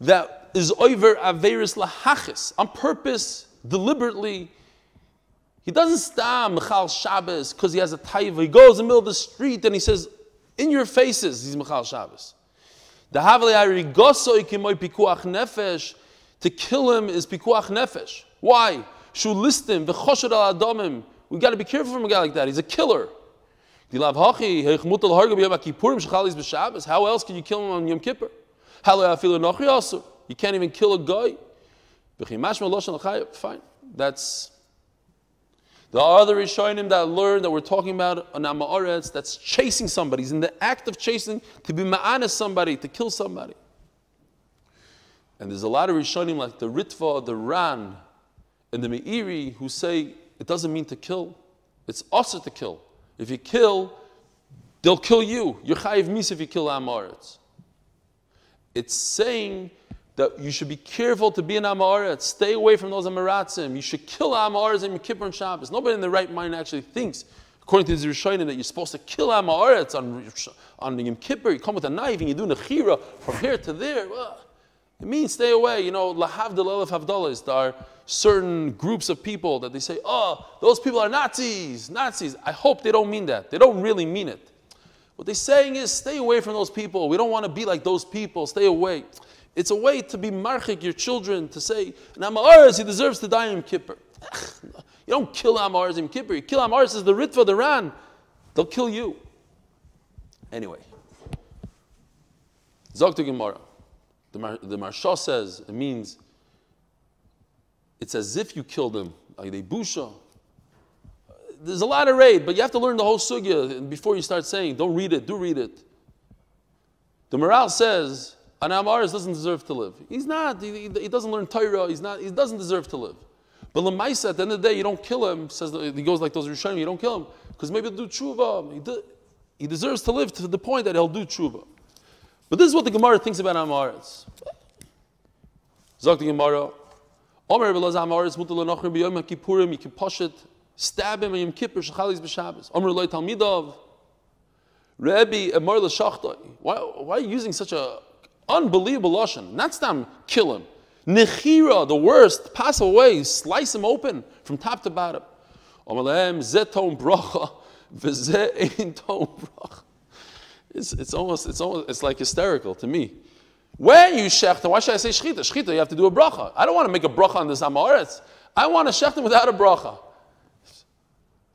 that is over averis lahachis, on purpose, deliberately. He doesn't stop Michal Shabbos because he has a taiva. He goes in the middle of the street and he says, in your faces, he's Michal Shabbos. The Havali Arigosoi Kimoi Pikuach Nefesh, to kill him is Pikuach Nefesh. Why? Shulistim, V'choshad al Adamim. We got to be careful from a guy like that. He's a killer. How else can you kill him on Yom Kippur? You can't even kill a guy. Fine. That's the other Rishonim that learned that we're talking about an Amaretz that's chasing somebody. He's in the act of chasing to be ma'anas somebody, to kill somebody. And there's a lot of Rishonim like the Ritva, the Ran, and the Meiri who say it doesn't mean to kill. It's also to kill. If you kill, they'll kill you. You're chayiv mis if you kill Amaretz. It's saying that you should be careful to be an Amaretz. Stay away from those Amaratzim. You should kill Amaretz in Yom Kippur and Shabbos. Nobody in the right mind actually thinks, according to the Rishonim, that you're supposed to kill Amaretz on Yom Kippur. You come with a knife and you do nechira from here to there. Well, it means stay away. You know, lahavdal elef havdalas. There are certain groups of people that they say, oh, those people are Nazis. Nazis. I hope they don't mean that. They don't really mean it. What they're saying is stay away from those people. We don't want to be like those people. Stay away. It's a way to be marchik your children, to say, Amaretz, he deserves to die in Yom Kippur. You don't kill Amaretz in Yom Kippur. You kill Amaretz as the Ritva, the Ran. They'll kill you. Anyway. Zog to Gemara. The Marsha says, it means, it's as if you killed him. Like they busha. There's a lot of raid, but you have to learn the whole sugya before you start saying, don't read it, do read it. The Maral says, an Amaretz doesn't deserve to live. He's not. He doesn't learn Torah. He doesn't deserve to live. But Lemaisa, at the end of the day, you don't kill him. Says he goes like those Rishonim. You don't kill him because maybe he'll do tshuva. He deserves to live to the point that he'll do tshuva. But this is what the Gemara thinks about Amaretz. Zok the Gemara. Omer v'laz Amaretz mutar l'nochrim b'yom HaKippurim. You can push it, stab him in Yom Kippur shechalis b'Shabbos. Omer loy talmidav. Rebbe emor l'shachtoi. Why are you using such a unbelievable lashon? Not stam kill him. Nechira, the worst, pass away, slice him open from top to bottom. Omalehem zeh tom bracha v'zeh ein tom bracha. It's like hysterical to me. When you shecht, why should I say shchita? Shchita, you have to do a bracha. I don't want to make a bracha on this Amaretz. I want to shecht him without a bracha.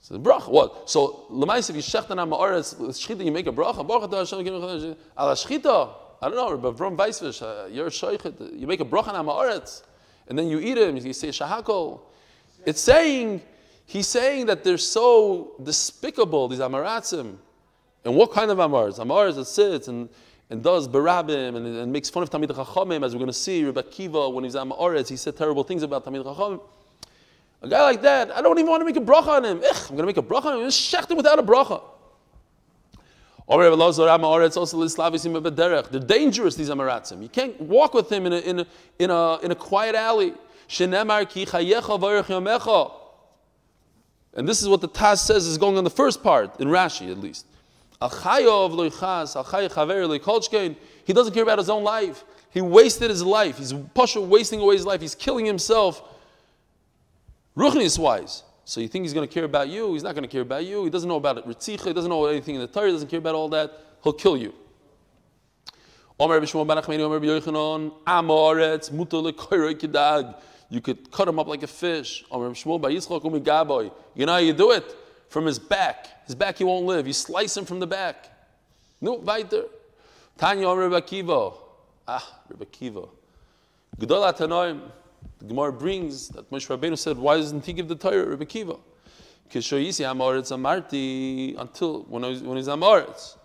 So the bracha, what? So l'mais, if you shecht an Amaretz shchita, you make a bracha. Bracha to Hashem ala shchita. I don't know, but from Weisvish, you're a shaychet. You make a bracha on Amaretz, and then you eat him. You say shahakol. It's saying, he's saying that they're so despicable, these Amaratzim. And what kind of Amaretz? Amaretz that sits and does barabim and makes fun of Talmid Chachamim, as we're going to see. Rabbi Akiva, when he's Amaretz, he said terrible things about Talmid Chachamim. A guy like that, I don't even want to make a bracha on him. I'm going to make a bracha on him. Just shecht him without a bracha. They're dangerous, these Amaratzim. You can't walk with him in a quiet alley. And this is what the Taz says is going on the first part, in Rashi at least. He doesn't care about his own life. He wasted his life. He's wasting away his life. He's killing himself ruchnis-wise. So you think he's going to care about you? He's not going to care about you. He doesn't know about Ritzicha. He doesn't know anything in the Torah. He doesn't care about all that. He'll kill you. You could cut him up like a fish. You know how you do it? From his back. His back he won't live. You slice him from the back. No, weiter. Tanya Rabbi Akiva. Rabbi Akiva. Gedol HaTanoim. The Gemara brings that Moshe Rabbeinu said, why doesn't he give the Torah, Rabbi Akiva? Until when he's Amaretz.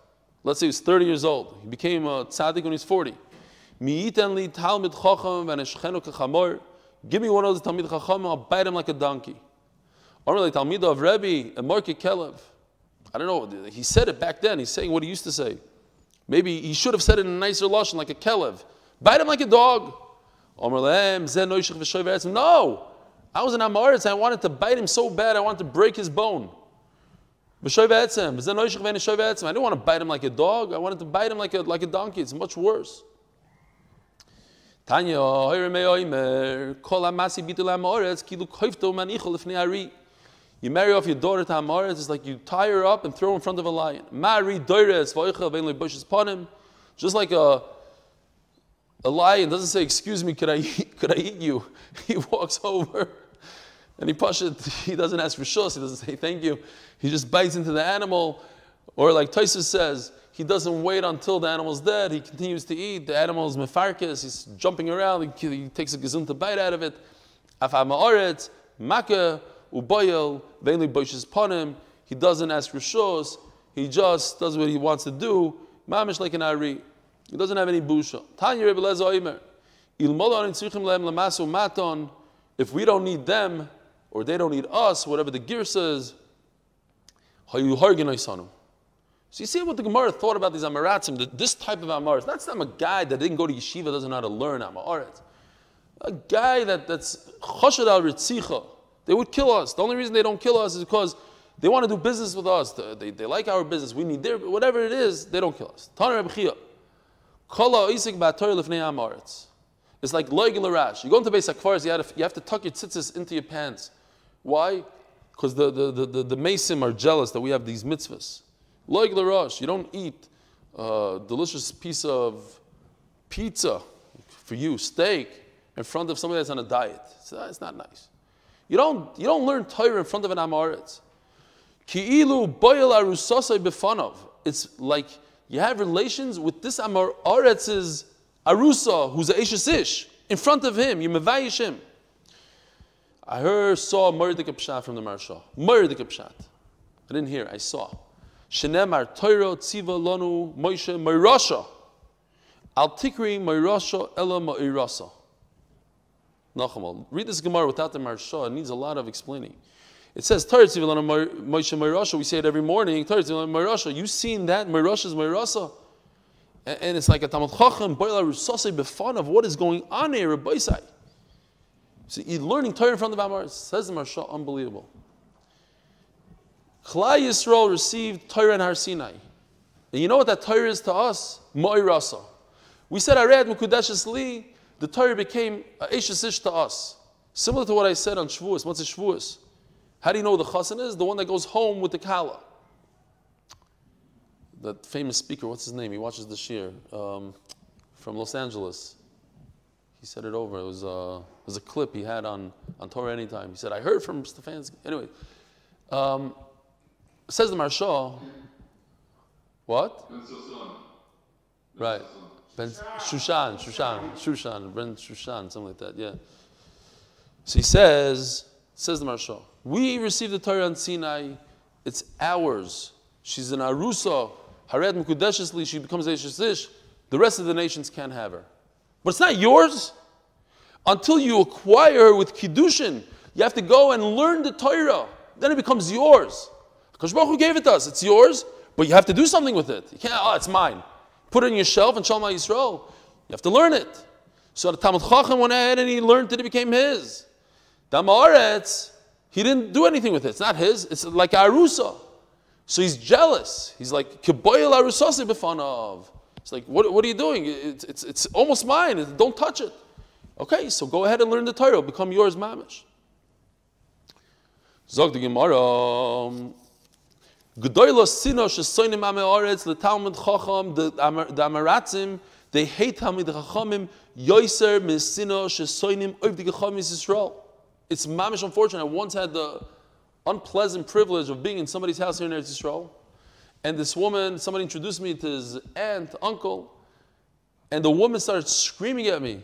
Let's say he was 30 years old. He became a tzaddik when he's 40. Give me one of those Talmid Chacham, I'll bite him like a donkey. Or like Talmid of Rebbe, a Marke Kelev. I don't know, he said it back then. He's saying what he used to say. Maybe he should have said it in a nicer lashon, like a Kelev. Bite him like a dog. No, I was an Amaretz. I wanted to bite him so bad, I wanted to break his bone. I didn't want to bite him like a dog. I wanted to bite him like a donkey. It's much worse. Tanya, you marry off your daughter to Amaretz, it's like you tie her up and throw her in front of a lion. Just like a lion doesn't say, excuse me, could I eat you? He walks over and he doesn't ask for shus, he doesn't say thank you. He just bites into the animal. Or like Tosfos says, he doesn't wait until the animal's dead. He continues to eat. The animal is mefarkes. He's jumping around. He takes a gezunta bite out of it. He doesn't ask for shus. He just does what he wants to do. Mamish like an ari. He doesn't have any busha. If we don't need them, or they don't need us, whatever the gear says, so you see what the Gemara thought about these Amaratzim, this type of Amaretz. That's not a guy that didn't go to yeshiva, doesn't know how to learn Amaretz. A guy that's Choshad al Ritzicha. They would kill us. The only reason they don't kill us is because they want to do business with us. They like our business. We need their, whatever it is, they don't kill us. It's like loig l'rash. You go into Beis HaKfaros, you have to tuck your tzitzis into your pants. Why? Because the Mesim are jealous that we have these mitzvahs. Loig l'rash. You don't eat a delicious piece of pizza for you, steak, in front of somebody that's on a diet. It's not nice. You don't learn Torah in front of an Amaretz. Ki'ilu boyel arusasai befanov. It's like you have relations with this Amaretz's arusa, who's a eshes ish, in front of him. You mevayish him. I saw Murdik Pshat from the Marsha. Murdik Pshat. I didn't hear. I saw. Shenemar Torah tziva lanu Moshe Moirasha. Al tikri Moirasha ela Moirasa. Nachamal. Read this Gemara without the Marsha. It needs a lot of explaining. It says Torah tziva lanu Moshe Moirasha. We say it every morning. Torah tziva lanu Moirasha. You seen that? Moirasha's Moirasa. And it's like a Talmud Chacham boiler rusasei befan of what is going on here. Rabbeisai. So you're learning Torah in front of Amar. Says the Marsha, unbelievable. Klal Yisroel received Torah in Har Sinai. And you know what that Torah is to us? Mo'irasa. We said, I read Mekudeshes Li, the Torah became Eshes Ish to us. Similar to what I said on Shavuos, Motzei Shavuos. How do you know who the Chassan is? The one that goes home with the Kala. That famous speaker, what's his name? He watches the Shir from Los Angeles. He said it over. It was a clip he had on Torahanytime. He said, I heard from Stefansky. Anyway, says the Marsha, what? Right. Ben Shushan, Ben Shushan, something like that, yeah. So he says the Marsha, we received the Torah on Sinai, it's ours. She's an Arusa, Hared Mekudeshesli, she becomes Eshes Ish. The rest of the nations can't have her. But it's not yours. Until you acquire her with Kiddushin, you have to go and learn the Torah. Then it becomes yours. Because Baruch Hu gave it to us. It's yours, but you have to do something with it. You can't, it's mine. Put it on your shelf and Shalom Yisroel. You have to learn it. So the Talmud Chacham went ahead and he learned it, it became his. The Amaretz, he didn't do anything with it. It's not his. It's like Arusa. So he's jealous. He's like, Keboyel Arusase b'fanav. It's like, what are you doing? It's almost mine. Don't touch it. Okay, so go ahead and learn the Torah. It'll become yours, mamish. Zog the Gemara. Gedoyla sino shesoinim ameoretz letalmud chacham the Amaratzim they hate Talmid Chachamim yoiser misino shesoinim oiv the Chachamim Yisroel. It's mamish unfortunate. I once had the unpleasant privilege of being in somebody's house here in Eretz Yisrael, and this woman, somebody introduced me to his aunt, uncle, and the woman started screaming at me.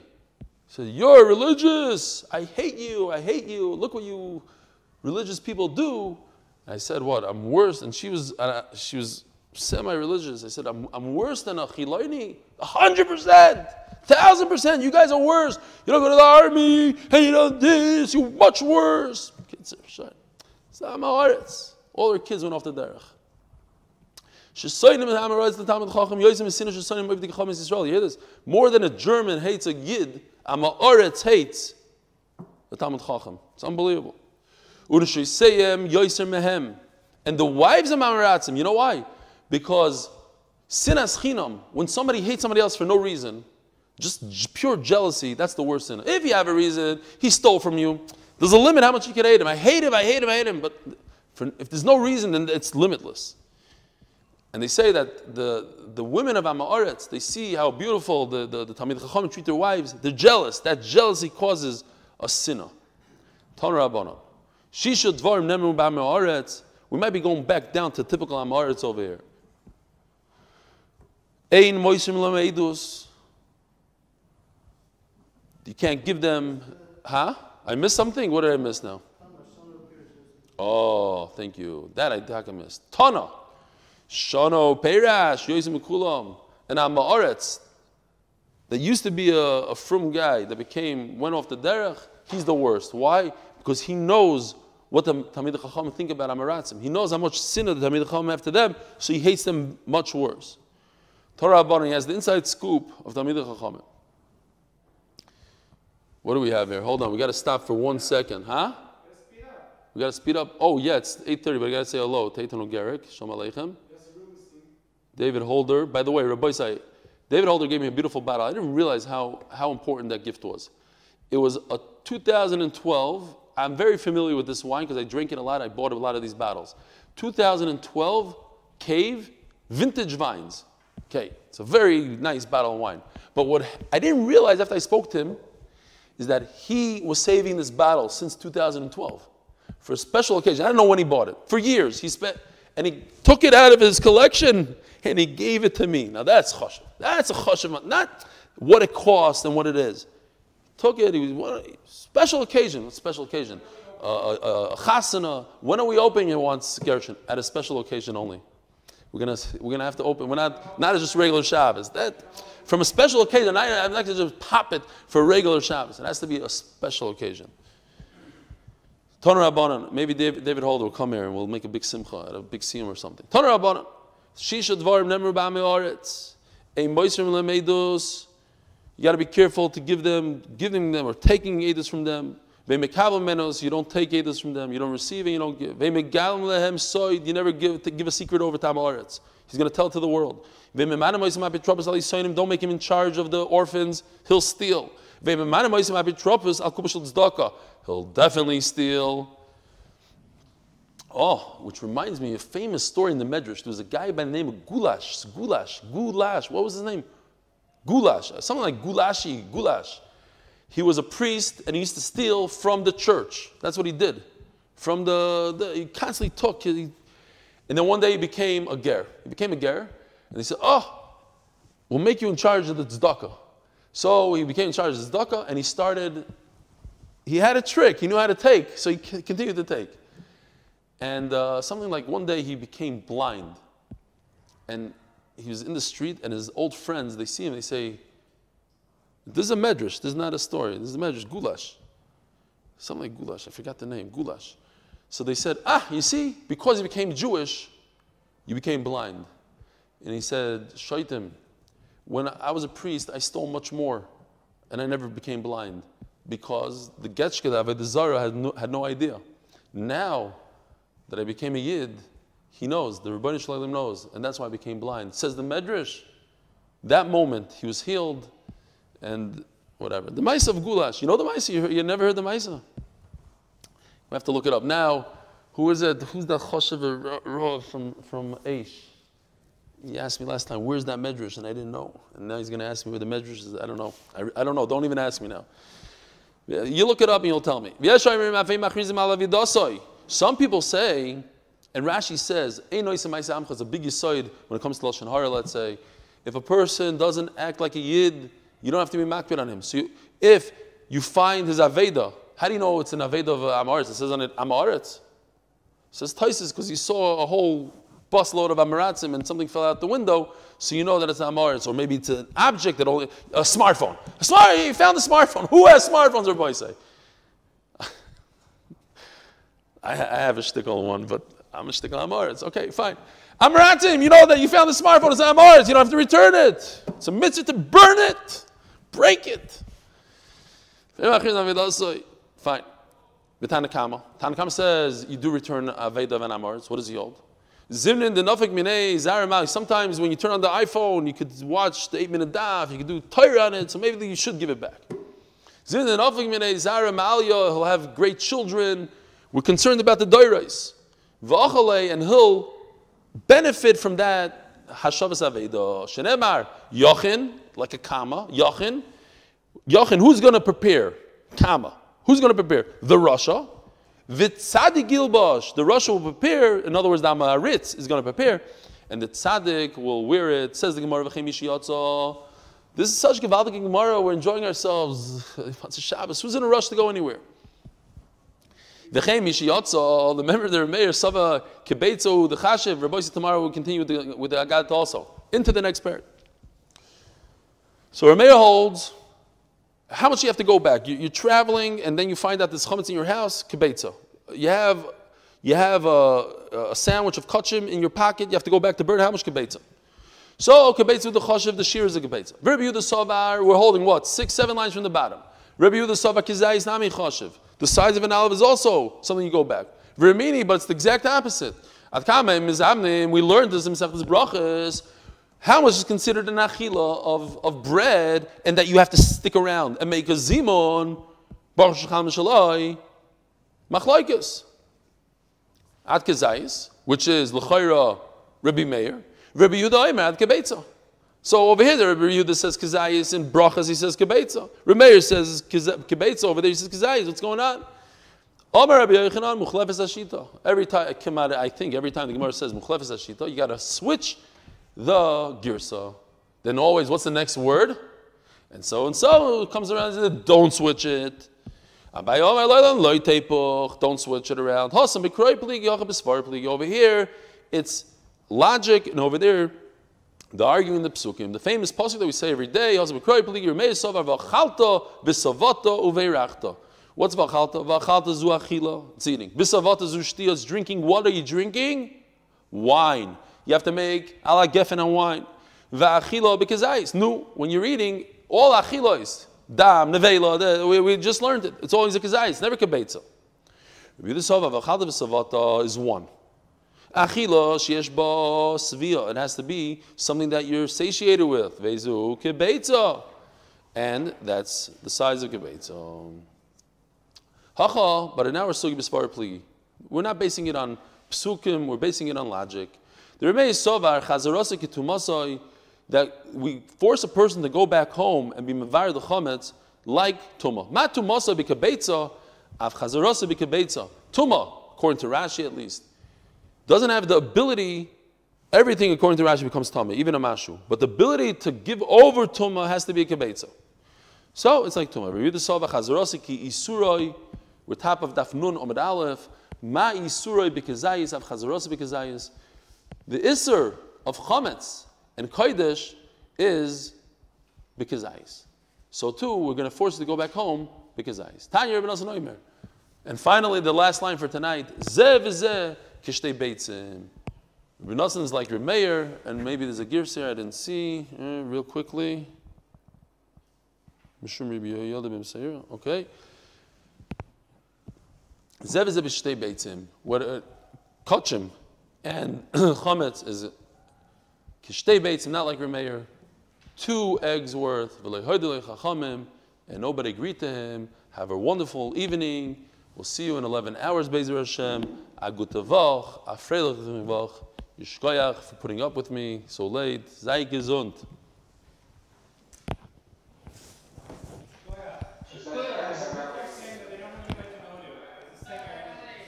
She said, "You're religious. I hate you. I hate you. Look what you religious people do." And I said, "What? I'm worse." And she was semi-religious. I said, "I'm worse than a Chiloini. 100%, 1,000%. You guys are worse. You don't go to the army, and you don't this. You're much worse." Kids are shy. All her kids went off the derech. You hear this? More than a German hates a Yid, Amaretz hates the Talmud Chacham. It's unbelievable. And the wives of Amaratzim, you know why? Because sinas chinam, when somebody hates somebody else for no reason, Just pure jealousy, that's the worst sin. If you have a reason, he stole from you, there's a limit how much you can hate him. I hate him. But if there's no reason, then it's limitless. And they say that the women of Amaretz, they see how beautiful the Talmid Chacham treat their wives. They're jealous. That jealousy causes a sinner. Tanur Rabbanan. Shisha dvarim nemru b'Amaretz. We might be going back down to typical Amaretz over here. Ein moisim lameidus. You can't give them, huh? I missed something? What did I miss now? Oh, thank you. That I missed. Tana. Shano Peirash, Yoisim Kulam. And Amaretz, that used to be a frum guy that went off the derech, he's the worst. Why? Because he knows what the Talmid Chacham think about Amaratzim. He knows how much sin the Talmid Chacham have to them, so he hates them much worse. Torah Abani has the inside scoop of Talmid Chacham. What do we have here? Hold on, we got to stop for 1 second, huh? We got to speed up. Oh yeah, it's 8:30, but I got to say hello. Teitan Ugarik, Shalom Aleichem. David Holder. By the way, Rabbi Say, David Holder gave me a beautiful bottle. I didn't realize how important that gift was. It was a 2012. I'm very familiar with this wine because I drink it a lot. I bought a lot of these bottles. 2012 Cave Vintage Vines. Okay, it's a very nice bottle of wine. But what I didn't realize after I spoke to him is that he was saving this bottle since 2012 for a special occasion. I don't know when he bought it. For years, he took it out of his collection and he gave it to me. Now that's chashuv. That's a chashuv, not what it cost and what it is. Took it. He was special occasion. Special occasion. Chasana. When are we opening it once, Gershon? At a special occasion only. We're gonna have to open. We're not as just regular Shabbos. That from a special occasion. I'm not going to just pop it for a regular Shabbos. It has to be a special occasion. Tanur Rabbanan. Maybe David Holder will come here and we'll make a big simcha at a big siyum or something. Tanur Rabbanan. Shisha dvarim nemru b'Amaretz. Ein moisrim lemeidus. You got to be careful to giving them or taking edus from them. Ve'mekabel menos. You don't take edus from them. You don't receive and you don't give. Ve'megalem lehem soid. You never give a secret over to Amaretz. He's going to tell it to the world. Don't make him in charge of the orphans. He'll steal. He'll definitely steal. Oh, which reminds me of a famous story in the Medrash. There was a guy by the name of Gulash. What was his name? Gulash. Something like Gulash. He was a priest and he used to steal from the church. That's what he did. He constantly took. And then one day he became a ger. And they said, we'll make you in charge of the tzedakah. So he became in charge of the tzedakah, and he had a trick. He knew how to take, so he continued to take. And something like one day he became blind. And he was in the street, and his old friends, they see him, they say, this is a medrash, this is not a story. This is a medrash, Gulash. Something like Gulash, I forgot the name, Gulash. So they said, you see, because you became Jewish, you became blind. And he said, Shaitim, when I was a priest, I stole much more, and I never became blind, because the Getchkadav, the Zara, had no idea. Now that I became a Yid, he knows, the Rebbeinu Shalom knows, and that's why I became blind. Says the Medrash, that moment, he was healed, and whatever. The Maisa of Gulash, you know the Maisa? You never heard the Maisa? We have to look it up. Now, who is it? Who's that Choshev Rav from Aish? He asked me last time, where's that medrash? And I didn't know. And now he's going to ask me where the medrash is. I don't know. I don't know. Don't even ask me now. You look it up and you'll tell me. Some people say, and Rashi says, it's a big yisoid when it comes to Lashon Hara, let's say. If a person doesn't act like a Yid, you don't have to be makbid on him. So if you find his Aveda, how do you know it's an Aveda of Amaretz? It says on it, Amaretz. It says Taisis because he saw a whole busload of Amaratzim and something fell out the window, so you know that it's Amaretz. Or maybe it's an object that only, a smartphone. He found a smartphone. Who has smartphones, everybody say? I have a shtickle one, but I'm a shtickle Amaretz. Okay, fine. Amaratzim, you know that you found the smartphone, it's Amaretz. You don't have to return it. It's a mitzvah to burn it, break it. Fine. Tanakama says you do return Aveda and Amaretz. What does he hold? Zimnin the nafik minei zaramal. Sometimes when you turn on the iPhone, you could watch the 8-minute daf. You could do Torah on it, so maybe you should give it back. Zimnin the nafik minei zaramal. He'll have great children. We're concerned about the doirais. V'achalei, and he'll benefit from that. Hashavas aveda. Shenemar yachin, like a comma. Yachin. Yachin. Who's going to prepare? Comma. Who's going to prepare? The Rasha. V'tzadik gilbash, the Rasha will prepare. In other words, the Amaritz is going to prepare, and the tzaddik will wear it. Says the Gemara, V'chei mishiyatza. This is such Gevaldik Gemara. We're enjoying ourselves. It's a Shabbos. Who's in a rush to go anywhere? V'chei mishiyatza. The member of the Remeir, Sava Kebetzo, the Chashiv. Rabbi Yosef tomorrow will continue with the Agat also into the next part. So Remeir holds. How much you have to go back? You're traveling, and then you find out there's chametz in your house. Kibetza. You have a sandwich of kachim in your pocket. You have to go back to burn. How much kibetza? So kibetza with the chashiv, the shir is a kibetza. Rabbi Yehuda Savar, we're holding what? 6-7 lines from the bottom. Rabbi Yehuda Savar kizayis nami chashiv. The size of an olive is also something you go back. Vermini, but it's the exact opposite. At kamem mizamnim, we learned this in Mesechus Brachos. How much is considered an achila of bread, and that you have to stick around and make a zimon, baruch shecham shalai, machlaikas. Ad kezayis, which is l'chayra Rabbi Meir, Rabbi Yehuda Omer ad kebetza. So over here, Rabbi Yehuda says kezayis, in brachas he says kebetza. Rabbi Meir says kebetza. Over there he says kezayis. What's going on? Omer Rabbi Yochanan muchlefes hashita. Every time I think every time the Gemara says muchlefes hashita, you got to switch the girsa. Then always, what's the next word? And so comes around and says, don't switch it. Don't switch it around. Over here, it's logic, and over there, the arguing the psukim. The famous pasuk that we say every day, what's v'chalta? V'chalta zu achila. It's eating. V'savata zu shtiya. It's drinking. What are you drinking? Wine. You have to make ala gefen and wine. Va'achila b'kezayis. No, when you're eating, all achilos, dam, nevela, we just learned it. It's always a kezayis, never kebetza. V'chalta is one. Achila sheyesh ba svia. It has to be something that you're satiated with. Vezu kebetza. And that's the size of kebetza. Hacha, but now we're sugi b'svar pligi. We're not basing it on psukim, we're basing it on logic. The Rebbe Sovar Chazarasa Kitumasai, that we force a person to go back home and be mevar the chametz like tuma. Ma tumasa b'kebetza, av chazarasa b'kebetza. Tuma, according to Rashi at least, doesn't have the ability. Everything according to Rashi becomes tama, even a mashu. But the ability to give over tuma has to be a kebetza. So it's like tuma. Rebbe Sovar Chazarasa ki isuroi. We're top of Daf Nun Amud Aleph. Ma isuroi b'kezayis av chazarasa b'kezayis. The Isser of Chametz and Kodesh is B'kezayis. So too, we're going to force you to go back home B'kezayis. Tanya Rabbi Nosson Omer. And finally, the last line for tonight, Zeh v'zeh kishtei beitzim. Rabbi Nosson is like Remeir, and maybe there's a gears here I didn't see. Real quickly. Okay. Zeh v'zeh b'shtei beitzim. What Kachim and chametz is kishtei beitzim, not like Remeir. 2 eggs worth, and nobody agreed to him. Have a wonderful evening. We'll see you in 11 hours, Be'ezer Hashem. Agute Voch, Afreilach Voch, Yishkoyach for putting up with me so late. Sei gesund.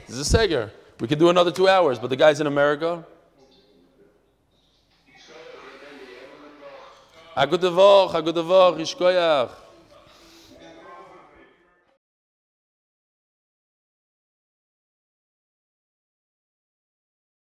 This is a seger. We could do another 2 hours, but the guy's in America. Agute Voch, Yishkoyach.